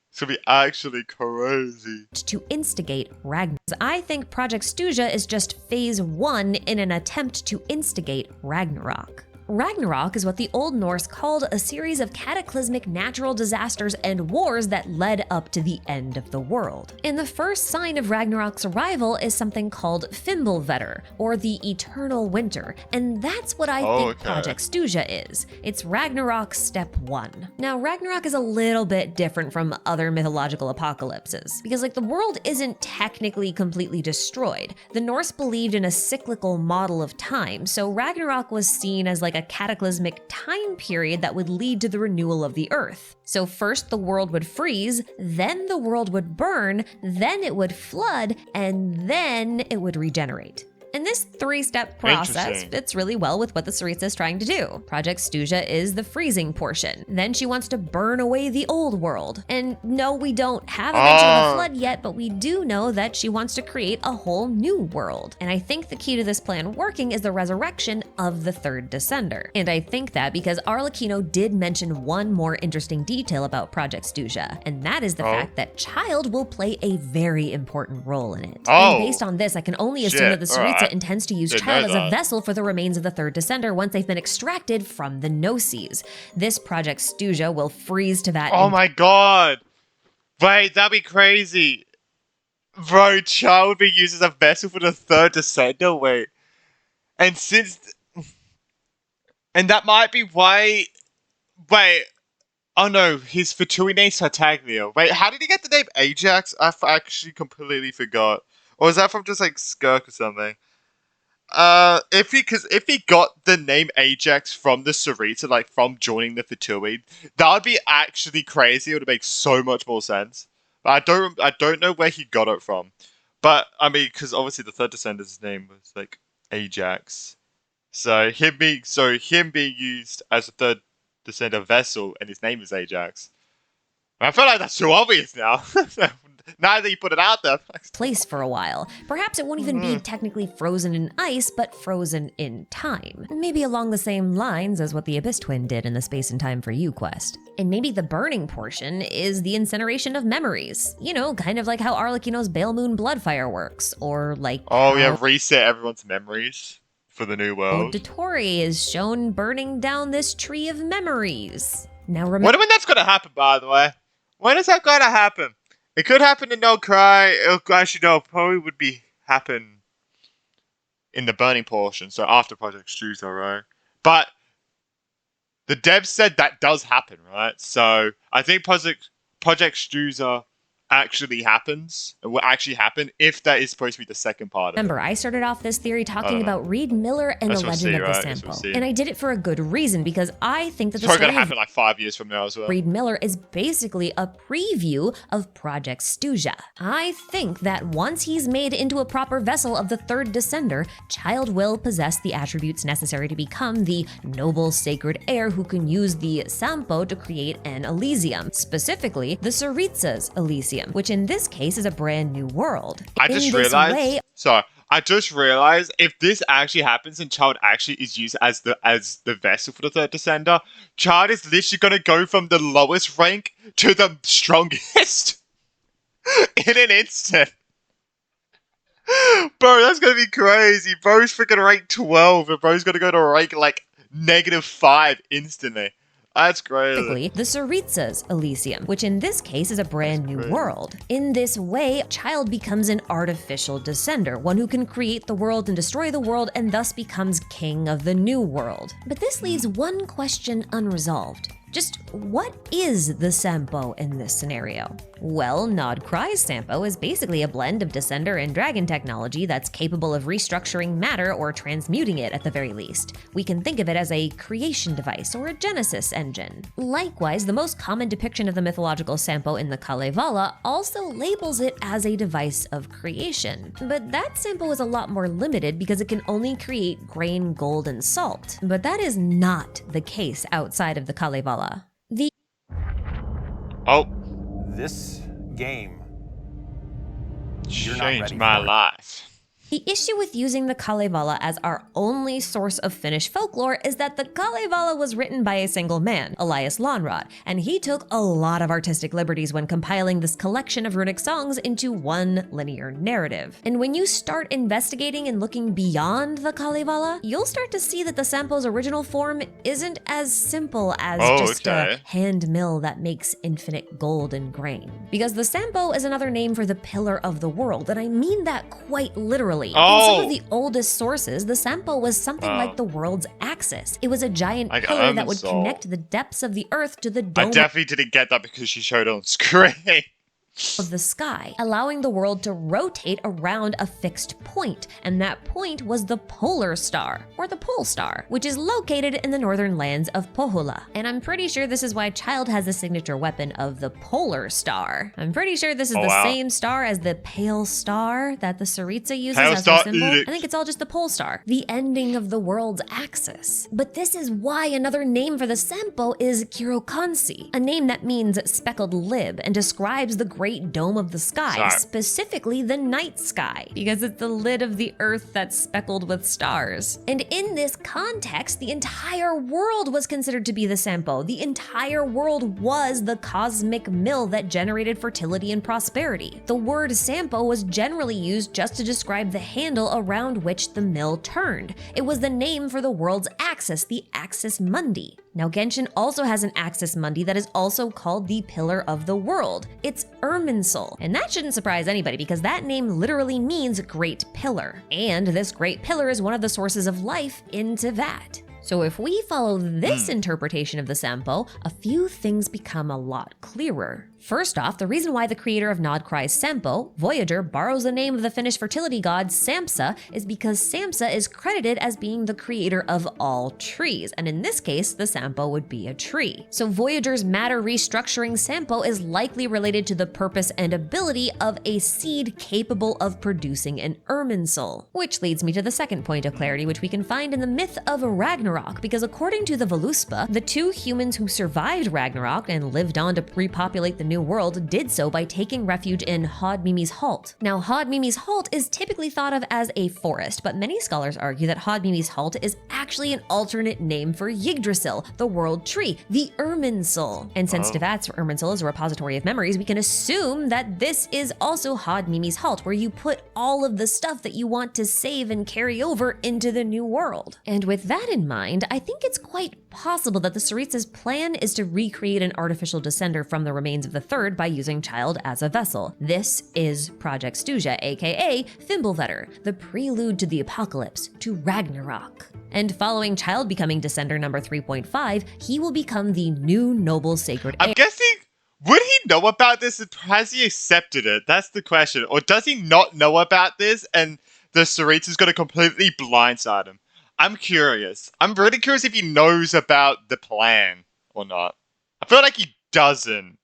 It's gonna be actually crazy. to instigate Ragnarok. I think Project Stuja is just phase 1 in an attempt to instigate Ragnarok. Ragnarok is what the Old Norse called a series of cataclysmic natural disasters and wars that led up to the end of the world. And the first sign of Ragnarok's arrival is something called Fimbulvetter, or the Eternal Winter, and that's what I think Project Stuja is. It's Ragnarok step 1. Now, Ragnarok is a little bit different from other mythological apocalypses, because the world isn't technically completely destroyed. The Norse believed in a cyclical model of time, so Ragnarok was seen as a cataclysmic time period that would lead to the renewal of the earth. So first the world would freeze, then the world would burn, then it would flood, and then it would regenerate. And this 3-step process fits really well with what the Tsaritsa is trying to do. Project Stuja is the freezing portion. Then she wants to burn away the old world. And no, we don't have a mention of a flood yet, but we do know that she wants to create a whole new world. And I think the key to this plan working is the resurrection of the third descender. And I think that because Arlecchino did mention one more interesting detail about Project Stuja, and that is the fact that Child will play a very important role in it. And based on this, I can only assume that the Tsaritsa intends to use Child as a vessel for the remains of the third descender once they've been extracted from the Gnosis. This Project Stuja will freeze to that. Oh my god! Wait, that'd be crazy! Bro, Child will be used as a vessel for the third descender? Wait. And and that might be why... Wait. Oh no, his Fatui name's Tartaglia. Wait, how did he get the name Ajax? I actually completely forgot. Or is that from just Skirk or something? If he got the name Ajax from the Tsaritsa, from joining the Fatui, that would be actually crazy. It would make so much more sense. But I don't know where he got it from. But I mean, because obviously the third descender's name was Ajax, so him being used as a third descender vessel, and his name is Ajax. I feel like that's too obvious now. Now that you put it out there. Place for a while. Perhaps it won't even be technically frozen in ice, but frozen in time. Maybe along the same lines as what the Abyss Twin did in the Space and Time for You quest. And maybe the burning portion is the incineration of memories. You know, kind of like how Arlecchino's Bale Moon Bloodfire works, or reset everyone's memories for the new world. Dotori is shown burning down this tree of memories. Now remember. Wonder when that's gonna happen, by the way. When is that gonna happen? It could happen in No Cry. Actually, no, probably would happen in the burning portion, so after Project Stuza, right? But the devs said that does happen, right? So I think Project Stuza actually happens. It will actually happen if that is supposed to be the second part of Remember, I started off this theory talking about Reed Miller and the Legend of the Sampo. And I did it for a good reason, because I think that the story story going to happen 5 years from now as well. Reed Miller is basically a preview of Project Stuja. I think that once he's made into a proper vessel of the third descender, Child will possess the attributes necessary to become the noble sacred heir who can use the Sampo to create an Elysium, specifically the Tsaritsa's Elysium, which in this case is a brand new world. I just realized I just realized if this actually happens and Child actually is used as the vessel for the third descender, Child is literally gonna go from the lowest rank to the strongest in an instant. Bro, that's gonna be crazy. Bro's freaking rank 12 and bro's gonna go to rank like -5 instantly. That's crazy. Specifically, the Tsaritsa's Elysium, which in this case is a brand new world. In this way, Child becomes an artificial descender, one who can create the world and destroy the world and thus becomes king of the new world. But this leaves one question unresolved. Just what is the Sampo in this scenario? Well, Nod Cry's Sampo is basically a blend of Descender and Dragon technology that's capable of restructuring matter or transmuting it at the very least. We can think of it as a creation device or a genesis engine. Likewise, the most common depiction of the mythological Sampo in the Kalevala also labels it as a device of creation. But that Sampo is a lot more limited because it can only create grain, gold, and salt. But that is not the case outside of the Kalevala. Oh, This game, you're not ready changed my for it. life. The issue with using the Kalevala as our only source of Finnish folklore is that the Kalevala was written by a single man, Elias Lonrod, and he took a lot of artistic liberties when compiling this collection of runic songs into one linear narrative. And when you start investigating and looking beyond the Kalevala, you'll start to see that the Sampo's original form isn't as simple as just a hand mill that makes infinite gold and grain. Because the Sampo is another name for the pillar of the world, and I mean that quite literally. In some of the oldest sources, the Sampo was something like the world's axis. It was a giant pillar that would connect the depths of the earth to the dome I definitely didn't get that because she showed it on screen. of the sky, allowing the world to rotate around a fixed point, and that point was the polar star, or the pole star, which is located in the northern lands of Pohjola. And I'm pretty sure this is why Child has the signature weapon of the polar star. I'm pretty sure this is the same star as the pale star that the Tsaritsa uses as her symbol. I think it's all just the pole star, the ending of the world's axis. But this is why another name for the Sampo is Kirokansi, a name that means speckled lib and describes the great dome of the sky, specifically the night sky, because it's the lid of the earth that's speckled with stars. And in this context, the entire world was considered to be the Sampo. The entire world was the cosmic mill that generated fertility and prosperity. The word Sampo was generally used just to describe the handle around which the mill turned. It was the name for the world's axis, the axis mundi. Now, Genshin also has an axis mundi that is also called the Pillar of the World. It's Irminsul, and that shouldn't surprise anybody because that name literally means Great Pillar. And this Great Pillar is one of the sources of life in Teyvat. So if we follow this interpretation of the Sampo, a few things become a lot clearer. First off, the reason why the creator of Nod Cry's Sampo, Voyager, borrows the name of the Finnish fertility god Sampsa is because Sampsa is credited as being the creator of all trees, and in this case, the Sampo would be a tree. So Voyager's matter restructuring Sampo is likely related to the purpose and ability of a seed capable of producing an Irminsul. Which leads me to the second point of clarity, which we can find in the myth of Ragnarok, because according to the Voluspa, the two humans who survived Ragnarok and lived on to repopulate the New World did so by taking refuge in Hodmimi's Halt. Now, Hodmimi's Halt is typically thought of as a forest, but many scholars argue that Hodmimi's Halt is actually an alternate name for Yggdrasil, the world tree, the Irminsul. And since Teyvat's Irminsul is a repository of memories, we can assume that this is also Hodmimi's Halt, where you put all of the stuff that you want to save and carry over into the New World. And with that in mind, I think it's quite possible that the Tsaritsa's plan is to recreate an artificial descender from the remains of the Third by using Child as a vessel. This is Project Stuja, aka Fimbulvetter, the prelude to the apocalypse, to Ragnarok. And following Child becoming Descender number 3.5, he will become the new noble sacred I'm guessing, would he know about this? Has he accepted it? That's the question. Or does he not know about this and the Tsaritsa's going to completely blindside him? I'm curious. I'm really curious if he knows about the plan or not. I feel like he doesn't.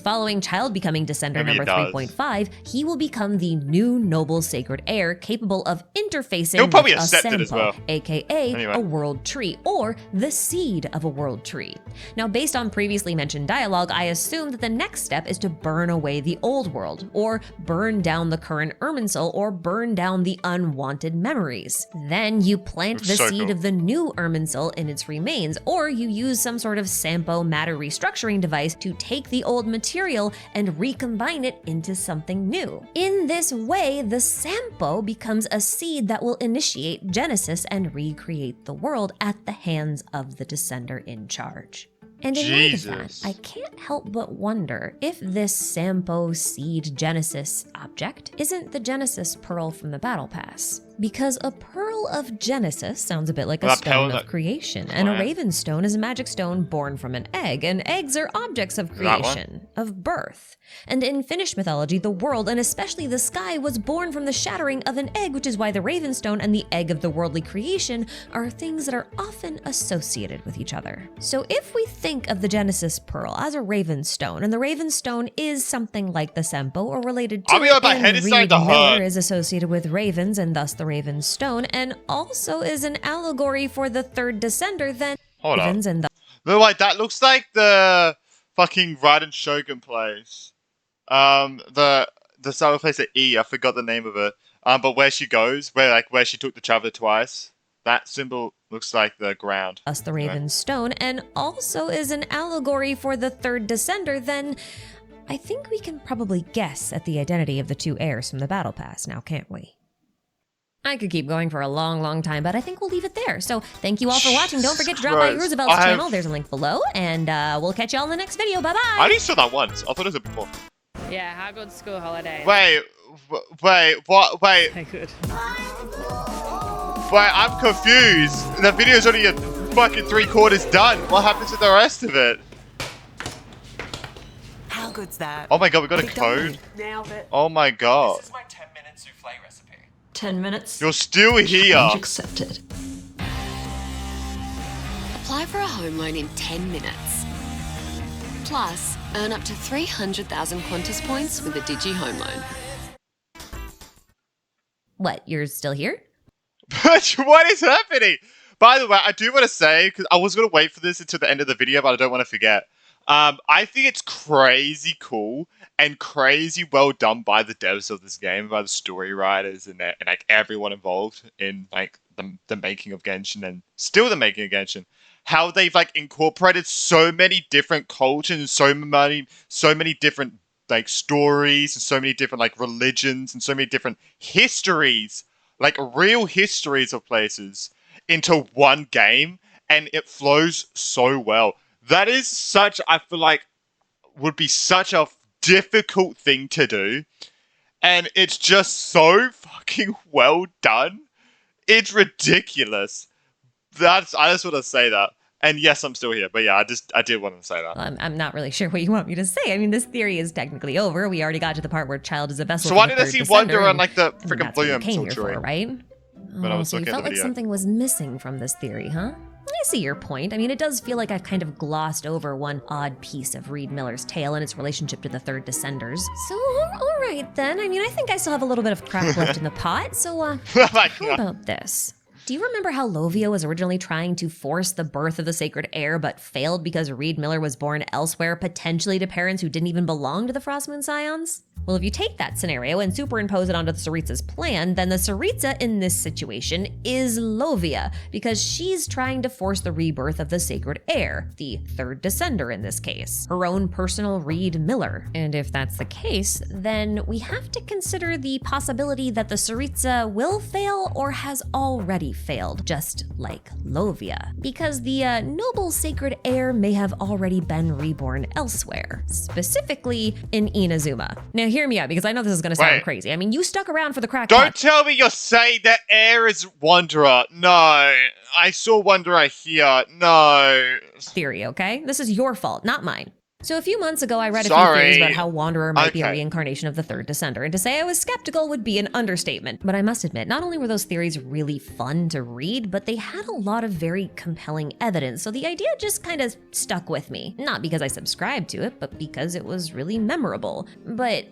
Following child becoming descender Maybe number it does. 3.5, he will become the new noble sacred heir capable of interfacing He'll probably with a accept it as Sampo, well. aka Anyway. a world tree, or the seed of a world tree. Now, based on previously mentioned dialogue, I assume that the next step is to burn away the old world, or burn down the current Irminsul, or burn down the unwanted memories. Then you plant the So seed cool. of the new Irminsul in its remains, or you use some sort of Sampo matter restructuring device to take the old material and recombine it into something new. In this way, the Sampo becomes a seed that will initiate Genesis and recreate the world at the hands of the Descender in charge. And in light of that, Jesus. I can't help but wonder if this Sampo Seed Genesis object isn't the Genesis Pearl from the Battle Pass. Because a Pearl of Genesis sounds a bit like a That pearl stone of that- creation, and a Right. Raven Stone is a magic stone born from an egg, and eggs are objects of That one? creation, of birth. And in Finnish mythology, the world, and especially the sky, was born from the shattering of an egg, which is why the Raven Stone and the egg of the worldly creation are things that are often associated with each other. So if we think of the Genesis Pearl as a Raven Stone, and the Raven Stone is something like the Sempo or related to I'll be it, honest, my and head is starting Reed to Miller hurt. is associated with ravens and thus the Raven Stone, and also is an allegory for the third Descender, then Hold up. ravens and thus Look, like that looks like the fucking Raiden Shogun place. The summer place at E. I forgot the name of it. But where she goes, where she took the traveler twice. That symbol looks like the ground. us the Raven Stone, and also is an allegory for the third Descender, then I think we can probably guess at the identity of the two heirs from the Battle Pass now, can't we? I could keep going for a long, long time, but I think we'll leave it there. So thank you all for watching. Don't forget to drop by Christ. Roosevelt's I have- channel. There's a link below, and we'll catch you all in the next video. Bye-bye! I only saw that once. I thought it was before. Yeah, how good's school holiday? Wait, what? Wait, Good. I'm confused. The video's only a fucking 3/4 done. What happens to the rest of it? How good's that? Oh my god, we got a Big done. code. Nailed it. Oh my god. This is my 10-minute souffle recipe. 10 minutes. You're still here. Challenge accepted. Apply for a home loan in 10 minutes. Plus, earn up to 300,000 Qantas points with a Digi home loan. What, you're still here? What is happening? By the way, I do want to say, because I was going to wait for this until the end of the video, but I don't want to forget. I think it's crazy cool and crazy well done by the devs of this game, by the story writers and like everyone involved in like the making of Genshin and still the making of Genshin. How they've like incorporated so many different cultures and so many different like stories and so many different like religions and so many different histories, like real histories of places into one game, and it flows so well. That is such, I feel like, would be such a difficult thing to do. And it's just so fucking well done. It's ridiculous. I just want to say that. And yes, I'm still here. But yeah, I did want to say that. Well, I'm not really sure what you want me to say. I mean, this theory is technically over. We already got to the part where Child is a vessel. So for why the did I third see Descender, Wonder on and- like the I mean, freaking that's what you Bloom came here tree? for, right? When I was So you looking at felt the like video. something was missing from this theory, huh? I see your point. I mean, it does feel like I've kind of glossed over one odd piece of Reed Miller's tale and its relationship to the third Descenders. So, all right then. I mean, I think I still have a little bit of crap left in the pot. So, how about this? Do you remember how Lovia was originally trying to force the birth of the sacred heir, but failed because Reed Miller was born elsewhere, potentially to parents who didn't even belong to the Frostmoon Scions? Well, if you take that scenario and superimpose it onto the Tsaritsa's plan, then the Tsaritsa in this situation is Lovia, because she's trying to force the rebirth of the sacred heir, the third Descender in this case, her own personal Reed Miller. And if that's the case, then we have to consider the possibility that the Tsaritsa will fail or has already failed, just like Lovia. Because the noble sacred heir may have already been reborn elsewhere, specifically in Inazuma. Now hear me out, because I know this is going to sound Wait. crazy. I mean, you stuck around for the crack Don't pot tell me you're saying that Air is Wanderer. No. I saw Wanderer here. No. theory, okay? This is your fault, not mine. So a few months ago, I read a few theories about how Wanderer might be a reincarnation of the third Descender, and to say I was skeptical would be an understatement. But I must admit, not only were those theories really fun to read, but they had a lot of very compelling evidence, so the idea just kind of stuck with me. Not because I subscribed to it, but because it was really memorable. But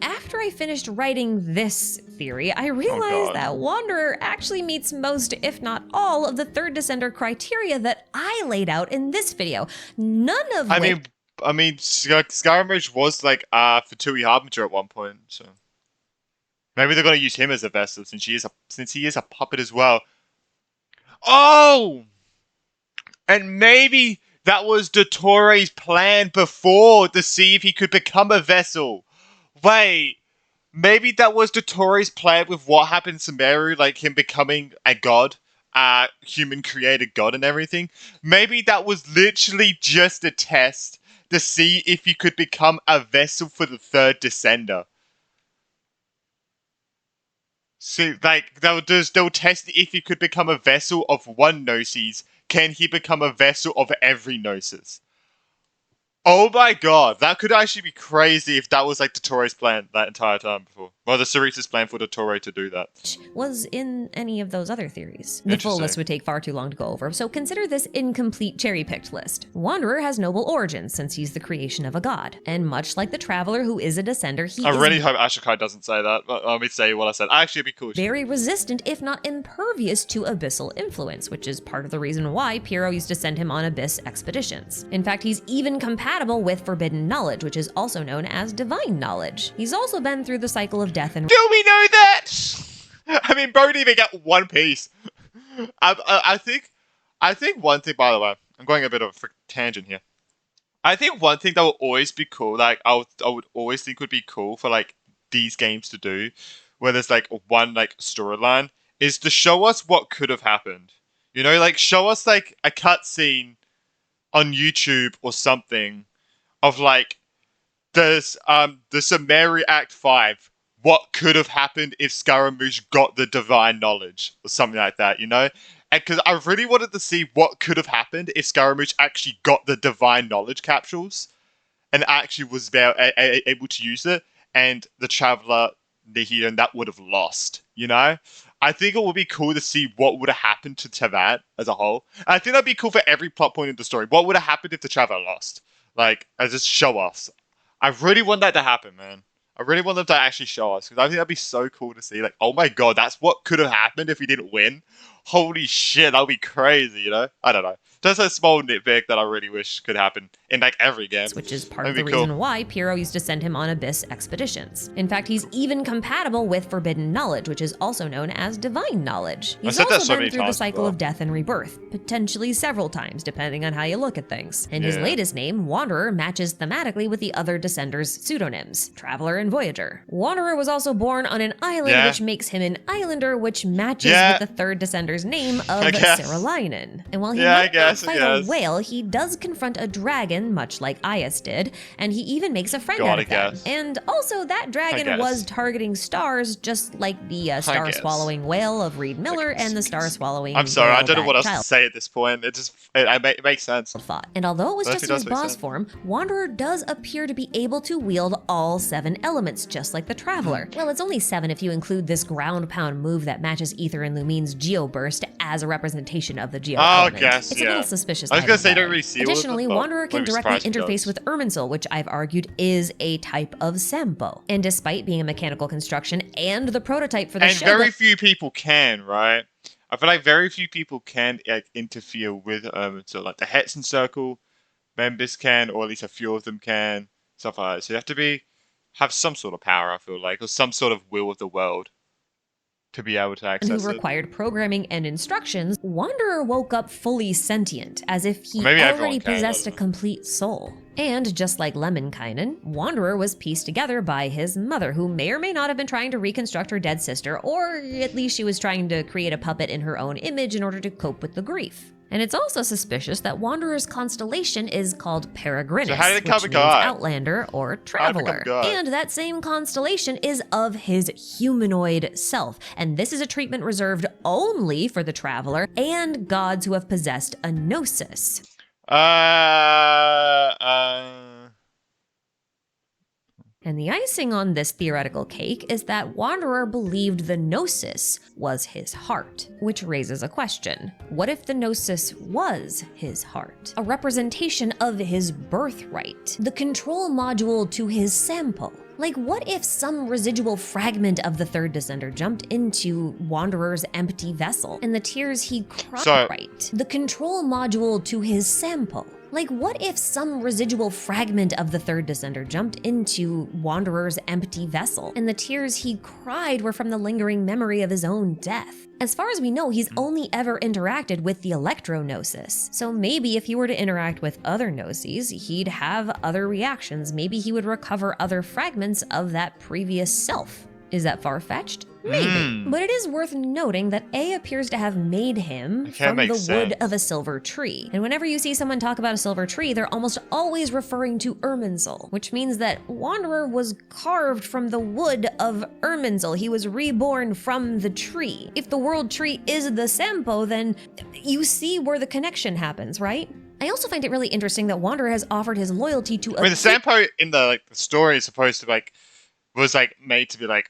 after I finished writing this theory, I realized that Wanderer actually meets most, if not all, of the third Descender criteria that I laid out in this video. None of which... I mean, Scaramouche was like Fatui Harbinger at one point, so maybe they're gonna use him as a vessel since he is a puppet as well. Oh, and maybe that was Dottoro's plan before to see if he could become a vessel. Wait, maybe that was Dottoro's plan with what happened to Meru, like him becoming a god, human created god and everything. Maybe that was literally just a test to see if you could become a vessel for the third Descender. So, like, they'll test if he could become a vessel of one Gnosis. Can he become a vessel of every Gnosis? Oh my god, that could actually be crazy if that was like Dottoro's plan that entire time before. Well, the Sarita's plan for Dottoro to do that. Was in any of those other theories. The full list would take far too long to go over, so consider this incomplete cherry-picked list. Wanderer has noble origins since he's the creation of a god. And much like the Traveler who is a Descender, he I really hope Ashokai doesn't say that. Let me say what I said. Actually, it'd be cool. Very resistant, if not impervious to abyssal influence, which is part of the reason why Piero used to send him on abyss expeditions. In fact, he's even compatible with forbidden knowledge, which is also known as divine knowledge. He's also been through the cycle of death and... Do we know that? I mean, bro didn't even get one piece. I think one thing, by the way, I'm going a bit of a tangent here. I think one thing that will always be cool, like I would always think would be cool for like these games to do, where there's like one like storyline, is to show us what could have happened. You know, like show us like a cutscene on YouTube or something of like the Summary Act 5. What could have happened if Scaramouche got the divine knowledge or something like that, you know? And because I really wanted to see what could have happened if Scaramouche actually got the divine knowledge capsules and actually was able to use it, and the Traveler, Nihil, and that would have lost, you know? I think it would be cool to see what would have happened to that as a whole. And I think that'd be cool for every plot point in the story. What would have happened if the Traveler lost? Like, just show us. I really want that to happen, man. I really want them to actually show us, because I think that'd be so cool to see. Like, oh my god, that's what could have happened if he didn't win. Holy shit, that would be crazy, you know? I don't know. Just a small nitpick that I really wish could happen in like every game. Which is part of the reason why Piero used to send him on abyss expeditions. In fact, he's even compatible with forbidden knowledge, which is also known as divine knowledge. He's also been through the cycle of death and rebirth, potentially several times, depending on how you look at things. And his latest name, Wanderer, matches thematically with the other Descenders' pseudonyms, Traveler and Voyager. Wanderer was also born on an island, which makes him an islander, which matches with the third Descender's name of Saralainen. And while he might not fight a whale, he does confront a dragon, much like Aias did, and he even makes a friend out of them. And also, that dragon was targeting stars, just like the star-swallowing whale of Reed Miller and the star-swallowing I'm sorry, I don't know what else to say at this point. It makes sense. And although it was just in his boss form, Wanderer does appear to be able to wield all 7 elements, just like the Traveler. Well, it's only 7 if you include this ground-pound move that matches Ether and Lumine's Geoburst as a representation of the Geo element. It's a little suspicious. I was gonna say, don't really see. Additionally, Wanderer can directly interface with Irminsul, which I've argued is a type of Sampo. And despite being a mechanical construction and the prototype for the show, very few people can, right? I feel like very few people can interfere with Irminsul. Like the Hetson Circle members can, or at least a few of them can, stuff like that. So you have to have some sort of power, I feel like, or some sort of will of the world to be able to access who it. required programming and instructions, Wanderer woke up fully sentient, as if he already possessed a complete soul. And just like Lemminkainen, Wanderer was pieced together by his mother, who may or may not have been trying to reconstruct her dead sister, or at least she was trying to create a puppet in her own image in order to cope with the grief. And it's also suspicious that Wanderer's constellation is called Peregrinus, which means Outlander or Traveler. And that same constellation is of his humanoid self. And this is a treatment reserved only for the Traveler and gods who have possessed a gnosis. And the icing on this theoretical cake is that Wanderer believed the Gnosis was his heart, which raises a question. What if the Gnosis was his heart? A representation of his birthright, the control module to his sample. Like, what if some residual fragment of the third descender jumped into Wanderer's empty vessel and the tears he cried, the control module to his sample? Like, what if some residual fragment of the third descender jumped into Wanderer's empty vessel and the tears he cried were from the lingering memory of his own death? As far as we know, he's only ever interacted with the Electro-Gnosis. So maybe if he were to interact with other Gnoses, he'd have other reactions. Maybe he would recover other fragments of that previous self. Is that far-fetched? Maybe. But it is worth noting that A appears to have made him from the wood of a silver tree. And whenever you see someone talk about a silver tree, they're almost always referring to Irminsul, which means that Wanderer was carved from the wood of Irminsul. He was reborn from the tree. If the world tree is the Sampo, then you see where the connection happens, right? I also find it really interesting that Wanderer has offered his loyalty to the Sampo in the story is supposed to was made to be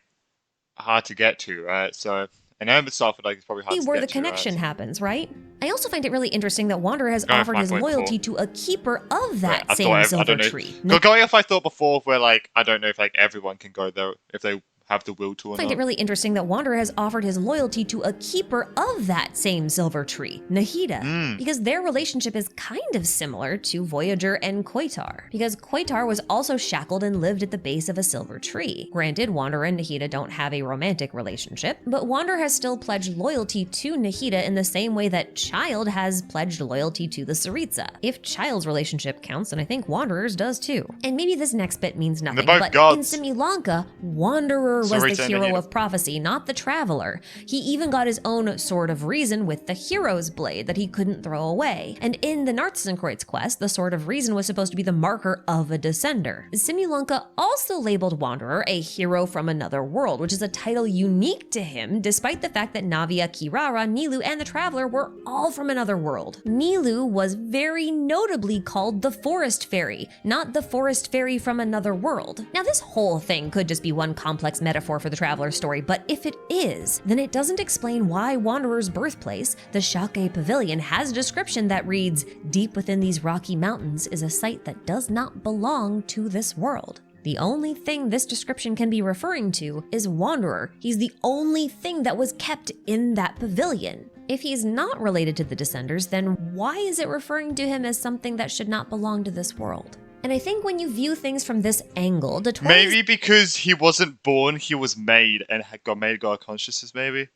hard to get to, right? So an Irminsul is probably hard to get to. Where the connection happens, right? I also find it really interesting that Wanderer has offered his loyalty to a keeper of that same silver tree. Going off I thought before, where I don't know if everyone can go there if they have the will to or not. I find it really interesting that Wanderer has offered his loyalty to a keeper of that same silver tree, Nahida, because their relationship is kind of similar to Voyager and Koitar, because Koitar was also shackled and lived at the base of a silver tree. Granted, Wanderer and Nahida don't have a romantic relationship, but Wanderer has still pledged loyalty to Nahida in the same way that Child has pledged loyalty to the Saritsa. If Child's relationship counts, then I think Wanderer's does too. And maybe this next bit means nothing, but in Simulanka, Wanderer was the hero of prophecy, not the traveler. He even got his own sword of reason with the hero's blade that he couldn't throw away. And in the Nartzenkreuz quest, the sword of reason was supposed to be the marker of a descender. Simulanka also labeled Wanderer a hero from another world, which is a title unique to him, despite the fact that Navia, Kirara, Nilu, and the Traveler were all from another world. Nilu was very notably called the Forest Fairy, not the Forest Fairy from another world. Now, this whole thing could just be one complex metaphor for the Traveler's story, but if it is, then it doesn't explain why Wanderer's birthplace, the Shake Pavilion, has a description that reads, "Deep within these rocky mountains is a site that does not belong to this world." The only thing this description can be referring to is Wanderer. He's the only thing that was kept in that pavilion. If he's not related to the Descenders, then why is it referring to him as something that should not belong to this world? And I think when you view things from this angle, maybe because he wasn't born, he was made and had made God consciousness, maybe?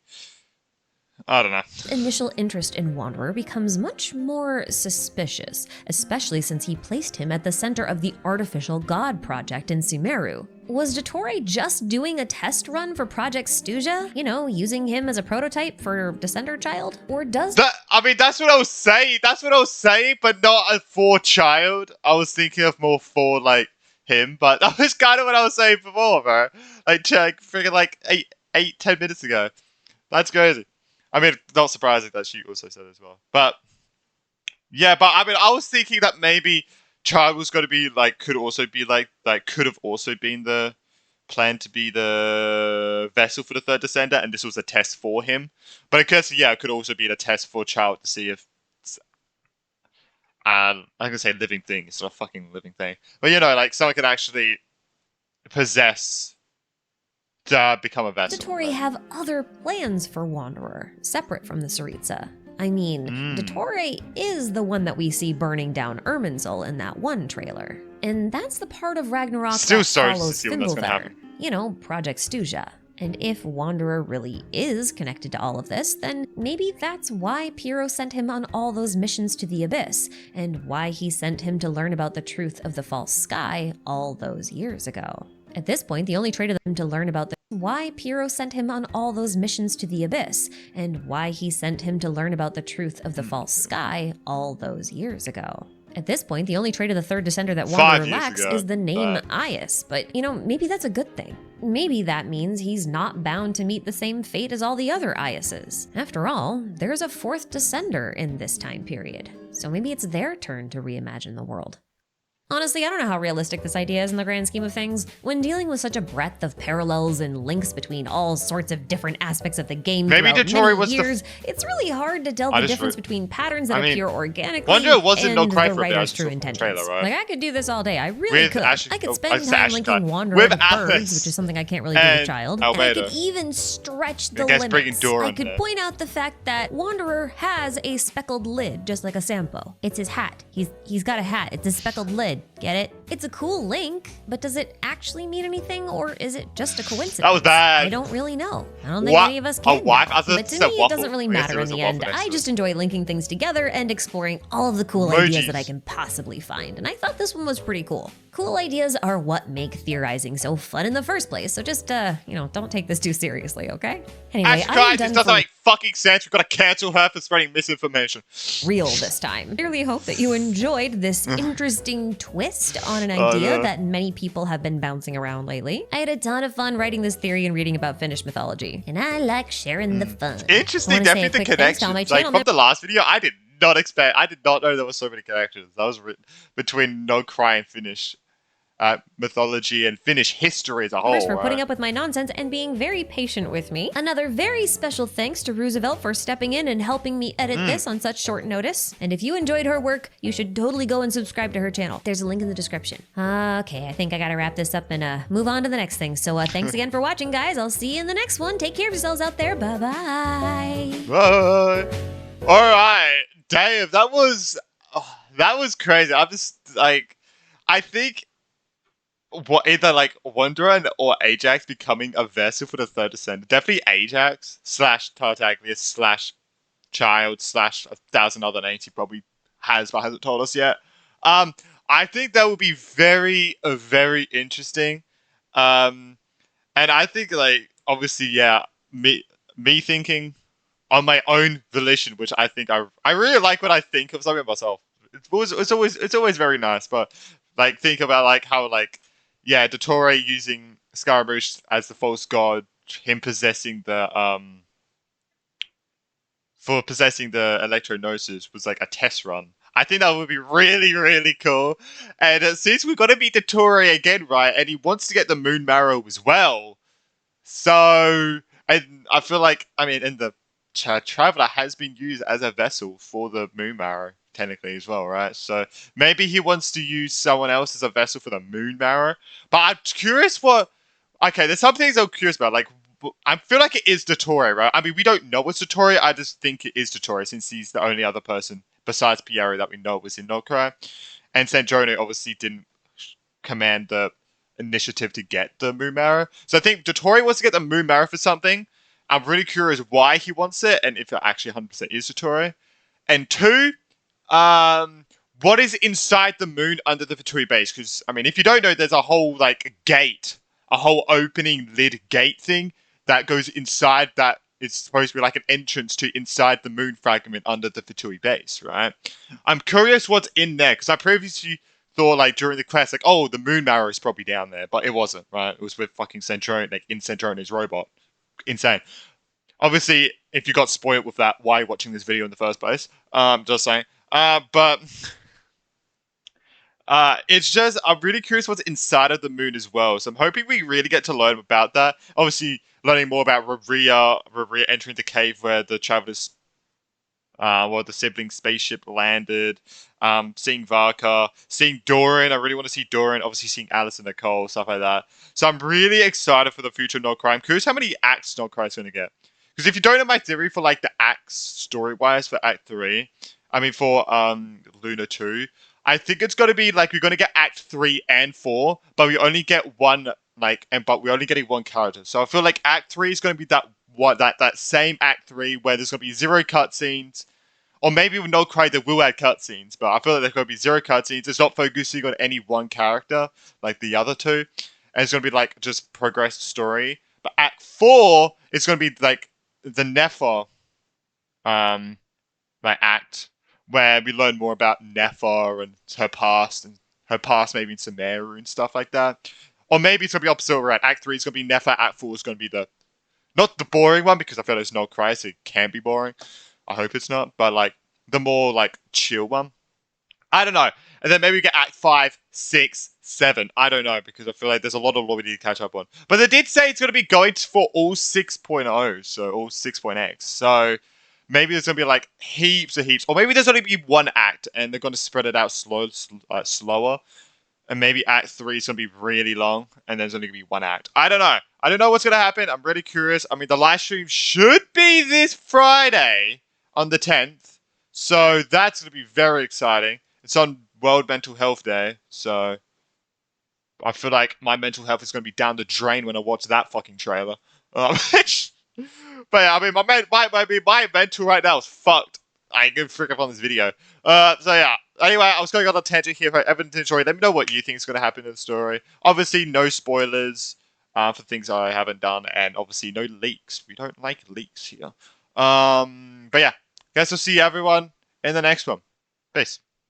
I don't know. Initial interest in Wanderer becomes much more suspicious, especially since he placed him at the center of the Artificial God Project in Sumeru. Was Dottore just doing a test run for Project Stuja? You know, using him as a prototype for Descender Child? Or does... that's what I was saying, but not for Child. I was thinking of more for, him, but that was kind of what I was saying before, bro. Freaking 10 minutes ago. That's crazy. I mean, not surprising that she also said it as well. But, yeah, I was thinking that maybe Child was going to be, could have also been the plan to be the vessel for the third Descender, and this was a test for him. But I guess, yeah, it could also be a test for Child to see if, I'm going to say living thing, it's not a fucking living thing. But, someone can actually possess... become a vessel. Dottore have other plans for Wanderer, separate from the Saritsa. I mean, Dottore is the one that we see burning down Irminsul in that one trailer. And that's the part of Ragnarok that follows Fimbulvetr. You know, Project Stuja. And if Wanderer really is connected to all of this, then maybe that's why Pyro sent him on all those missions to the Abyss, and why he sent him to learn about the truth of the false sky all those years ago. At this point, the only trait of them to learn about why Pyro sent him on all those missions to the Abyss, and why he sent him to learn about the truth of the false sky all those years ago. At this point, the only trait of the third Descender that Wanderer lacks is the name Aias, but, maybe that's a good thing. Maybe that means he's not bound to meet the same fate as all the other Aiases. After all, there's a fourth Descender in this time period, so maybe it's their turn to reimagine the world. Honestly, I don't know how realistic this idea is in the grand scheme of things. When dealing with such a breadth of parallels and links between all sorts of different aspects of the game Maybe throughout Dotori many was years, it's really hard to tell I the just difference between patterns that I mean, appear organically Wonder it wasn't and No Cry the for a bit. I writer's just true saw the intentions. trailer, right? Like, I could do this all day. I really With could. Ash- I could oh, spend it's time Ash linking God. Wanderer With with birds, Alice which is something I can't really do with and child. And I Albedo. could even stretch the I guess bringing limits. Dora I in could there. point out the fact that Wanderer has a speckled lid, just like a Sampo. It's his hat. He's got a hat. It's a speckled lid. Get it? It's a cool link, but does it actually mean anything, or is it just a coincidence? That was bad. I don't really know. I don't think any of us can. wife? Know. I thought But to it me, said it waffle. doesn't really I guess matter there in was a the waffle end. next I to it. just enjoy linking things together and exploring all of the cool ideas that I Emojis. can possibly find. And I thought this one was pretty cool. Cool ideas are what make theorizing so fun in the first place. So just, don't take this too seriously, okay? Anyway, Ash I'm Guys, done this doesn't for make fucking sense. We've got to cancel her for spreading misinformation. real this time. I really hope that you enjoyed this interesting twist on an idea no. that many people have been bouncing around lately. I had a ton of fun writing this theory and reading about Finnish mythology, and I like sharing the fun. Interesting, I wanna say a definitely the quick thanks to all connections. my Like channel from the last video, I did not know there were so many connections. That was written between No Cry and Finnish mythology and Finnish history as a whole. members for putting up with my nonsense and being very patient with me. Another very special thanks to Roosevelt for stepping in and helping me edit this on such short notice. And if you enjoyed her work, you should totally go and subscribe to her channel. There's a link in the description. Okay, I think I gotta wrap this up and move on to the next thing. So thanks again for watching, guys. I'll see you in the next one. Take care of yourselves out there. Bye-bye. Bye. All right, Dave, that was crazy. I'm just like, I think either like Wanderer or Ajax becoming a vessel for the third descendant. Definitely Ajax / Tartaglia / Child / 1,000 other names he probably has but hasn't told us yet. I think that would be very, very interesting. And I think like obviously, yeah, me thinking on my own volition, which I think I really like when I think of something myself. It's always very nice, but like think about like how like yeah, Dottore using Scaramouche as the false god, him possessing the for possessing the Electro-Gnosis was like a test run. I think that would be really, really cool. And since we've got to meet Dottore again, right, and he wants to get the Moon Marrow as well, so and I feel like in the Traveler has been used as a vessel for the Moon Marrow technically as well, right? So maybe he wants to use someone else as a vessel for the Moon Marrow. But I'm curious what. Okay, there's some things I'm curious about. Like, I feel like it is Dottore, right? I mean, we don't know it's Dottore. I just think it is Dottore since he's the only other person besides Piero that we know was in Nokrai. And Sanjono obviously didn't command the initiative to get the Moon Marrow. So I think Dottore wants to get the Moon Marrow for something. I'm really curious why he wants it and if it actually 100% is Dottore. And two, what is inside the moon under the Fatui base? Because, if you don't know, there's a whole, gate, a whole opening lid gate thing that goes inside that. It's supposed to be like an entrance to inside the moon fragment under the Fatui base, right? I'm curious what's in there, because I previously thought, during the quest, the Moon Marrow is probably down there, but it wasn't, right? It was with fucking Centurion, in Centurion's robot. Insane. Obviously, if you got spoiled with that, why are you watching this video in the first place? Just saying. But it's just, I'm really curious what's inside of the moon as well. So I'm hoping we really get to learn about that. Obviously, learning more about Revria entering the cave where the travelers, the sibling spaceship landed, seeing Varka, seeing Doran. I really want to see Doran. Obviously, seeing Alice and Nicole, stuff like that. So I'm really excited for the future of No Cry. I'm curious how many acts No Cry is going to get. Because if you don't know my theory for the acts story-wise for Act 3, for Luna 2, I think it's going to be we're going to get Act 3 and 4, but we only get one but we're only getting one character. So I feel like Act 3 is going to be that same Act 3 where there's going to be 0 cutscenes, or maybe with No Cry they will add cutscenes, but I feel like there's going to be 0 cutscenes. It's not focusing on any one character like the other two, and it's going to be just progressed story. But Act 4 is going to be the Nefer act where we learn more about Nefer and her past maybe in Sumeru and stuff like that. Or maybe it's going to be opposite, right? Act 3 is going to be Nefer, Act 4 is going to be not the boring one, because I feel like it's No Cry, so it can be boring. I hope it's not, but the more chill one. I don't know. And then maybe we get Act 5, 6, 7. I don't know, because I feel like there's a lot of lore we need to catch up on. But they did say it's going to be going for all 6.0, so all 6.x. So maybe there's going to be like heaps of heaps. Or maybe there's only be one act, and they're going to spread it out slower. And maybe Act 3 is going to be really long, and there's only going to be one act. I don't know. I don't know what's going to happen. I'm really curious. I mean, the live stream should be this Friday on the 10th. So that's going to be very exciting. It's on World Mental Health Day, so I feel like my mental health is going to be down the drain when I watch that fucking trailer. But yeah, I mean, my mental right now is fucked. I ain't gonna freak up on this video. So yeah. Anyway, I was going on a tangent here. If I ever enjoy, let me know what you think is going to happen in the story. Obviously, no spoilers for things I haven't done, and obviously no leaks. We don't like leaks here. But yeah, guess we'll see everyone in the next one. Peace.